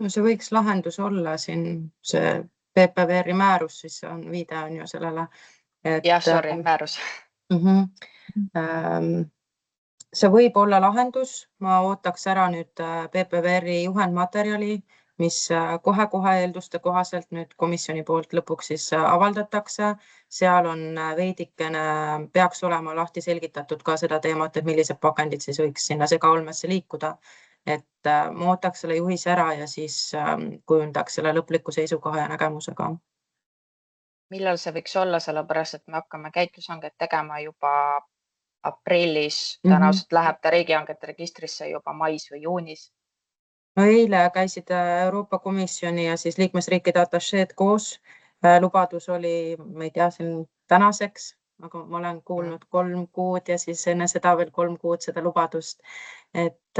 No see võiks lahendus olla siin see PPVR-i määrus, siis on viide on ju sellele. Jah, sorry, määrus. See võib olla lahendus. Ma ootaks ära nüüd PPVR-i juhendmaterjali, mis kohe eelduste kohaselt nüüd komisjoni poolt lõpuks siis avaldatakse. Seal on veidikene, peaks olema lahti selgitatud ka seda teemat, et millised pakendid siis võiks sinna segaolmesse liikuda. Et ma ootaks selle juhise ära ja siis kujundaks selle lõpliku seisukoha ja nägemusega. Millal see võiks olla, sellepärast, et me hakkame käitlushanget tegema juba aprillis. Tõenäoliselt läheb ta riigihangete registrisse juba mais või juunis. No eile käisid Euroopa Komisjoni ja siis liikmesriikide atašeed koos. Lubadus oli, ma ei tea, siin tänaseks, aga ma olen kuulnud 3 kuud ja siis enne seda veel 3 kuud seda lubadust. Et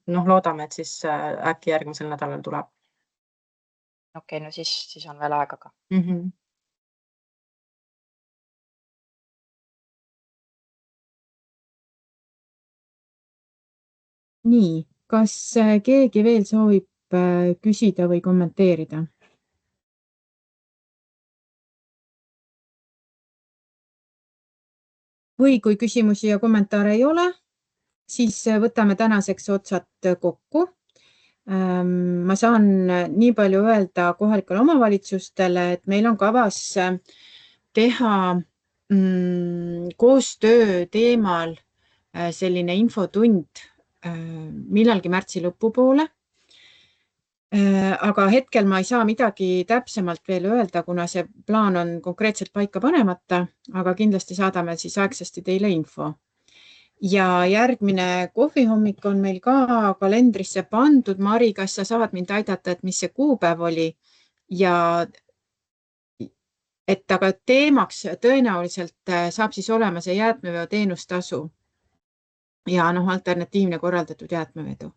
loodame, et siis äkki järgmisel nädalal tuleb. Okei, no siis on veel aega ka. Nii, kas keegi veel soovib küsida või kommenteerida? Või kui küsimusi ja kommentaare ei ole, siis võtame tänaseks otsad kokku. Ma saan nii palju öelda kohalikele omavalitsustele, et meil on kavas teha koostöö teemal selline infotund millalgi märtsi lõpupoole. Aga hetkel ma ei saa midagi täpsemalt veel öelda, kuna see plaan on konkreetselt paika panemata, aga kindlasti saadame siis aegsasti teile info. Ja järgmine kohvihommik on meil ka kalendrisse pandud. Mari, kas sa saad mind aidata, et mis see kuupäev oli? Ja et aga teemaks tõenäoliselt saab siis olema see jäätmeveo teenustasu ja alternatiivne korraldatud jäätmevedu.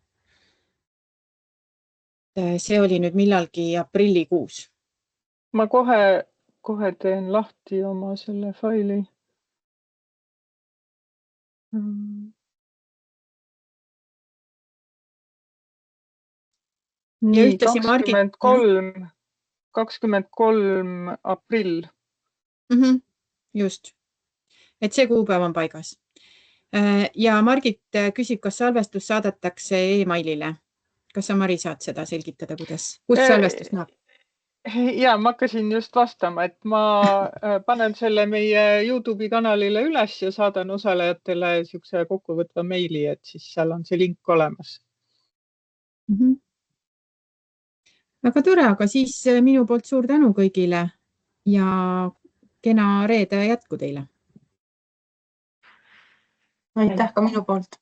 See oli nüüd millalgi aprillikuus. Ma kohe teen lahti oma selle faili. Nii, 23 aprill. Just. Et see kuupäev on paigas. Ja Margit küsib, kas salvestus saadetakse e-mailile. Kas sa, Mari, saad seda selgitada, kus salvestus näeb? Ja ma hakkasin just vastama, et ma panen selle meie YouTube'i kanalile üles ja saadan osalejatele siukse kokkuvõtva meili, et siis seal on see link olemas. Väga tore, aga siis minu poolt suur tänu kõigile ja kena reede jätku teile. Aitäh ka minu poolt.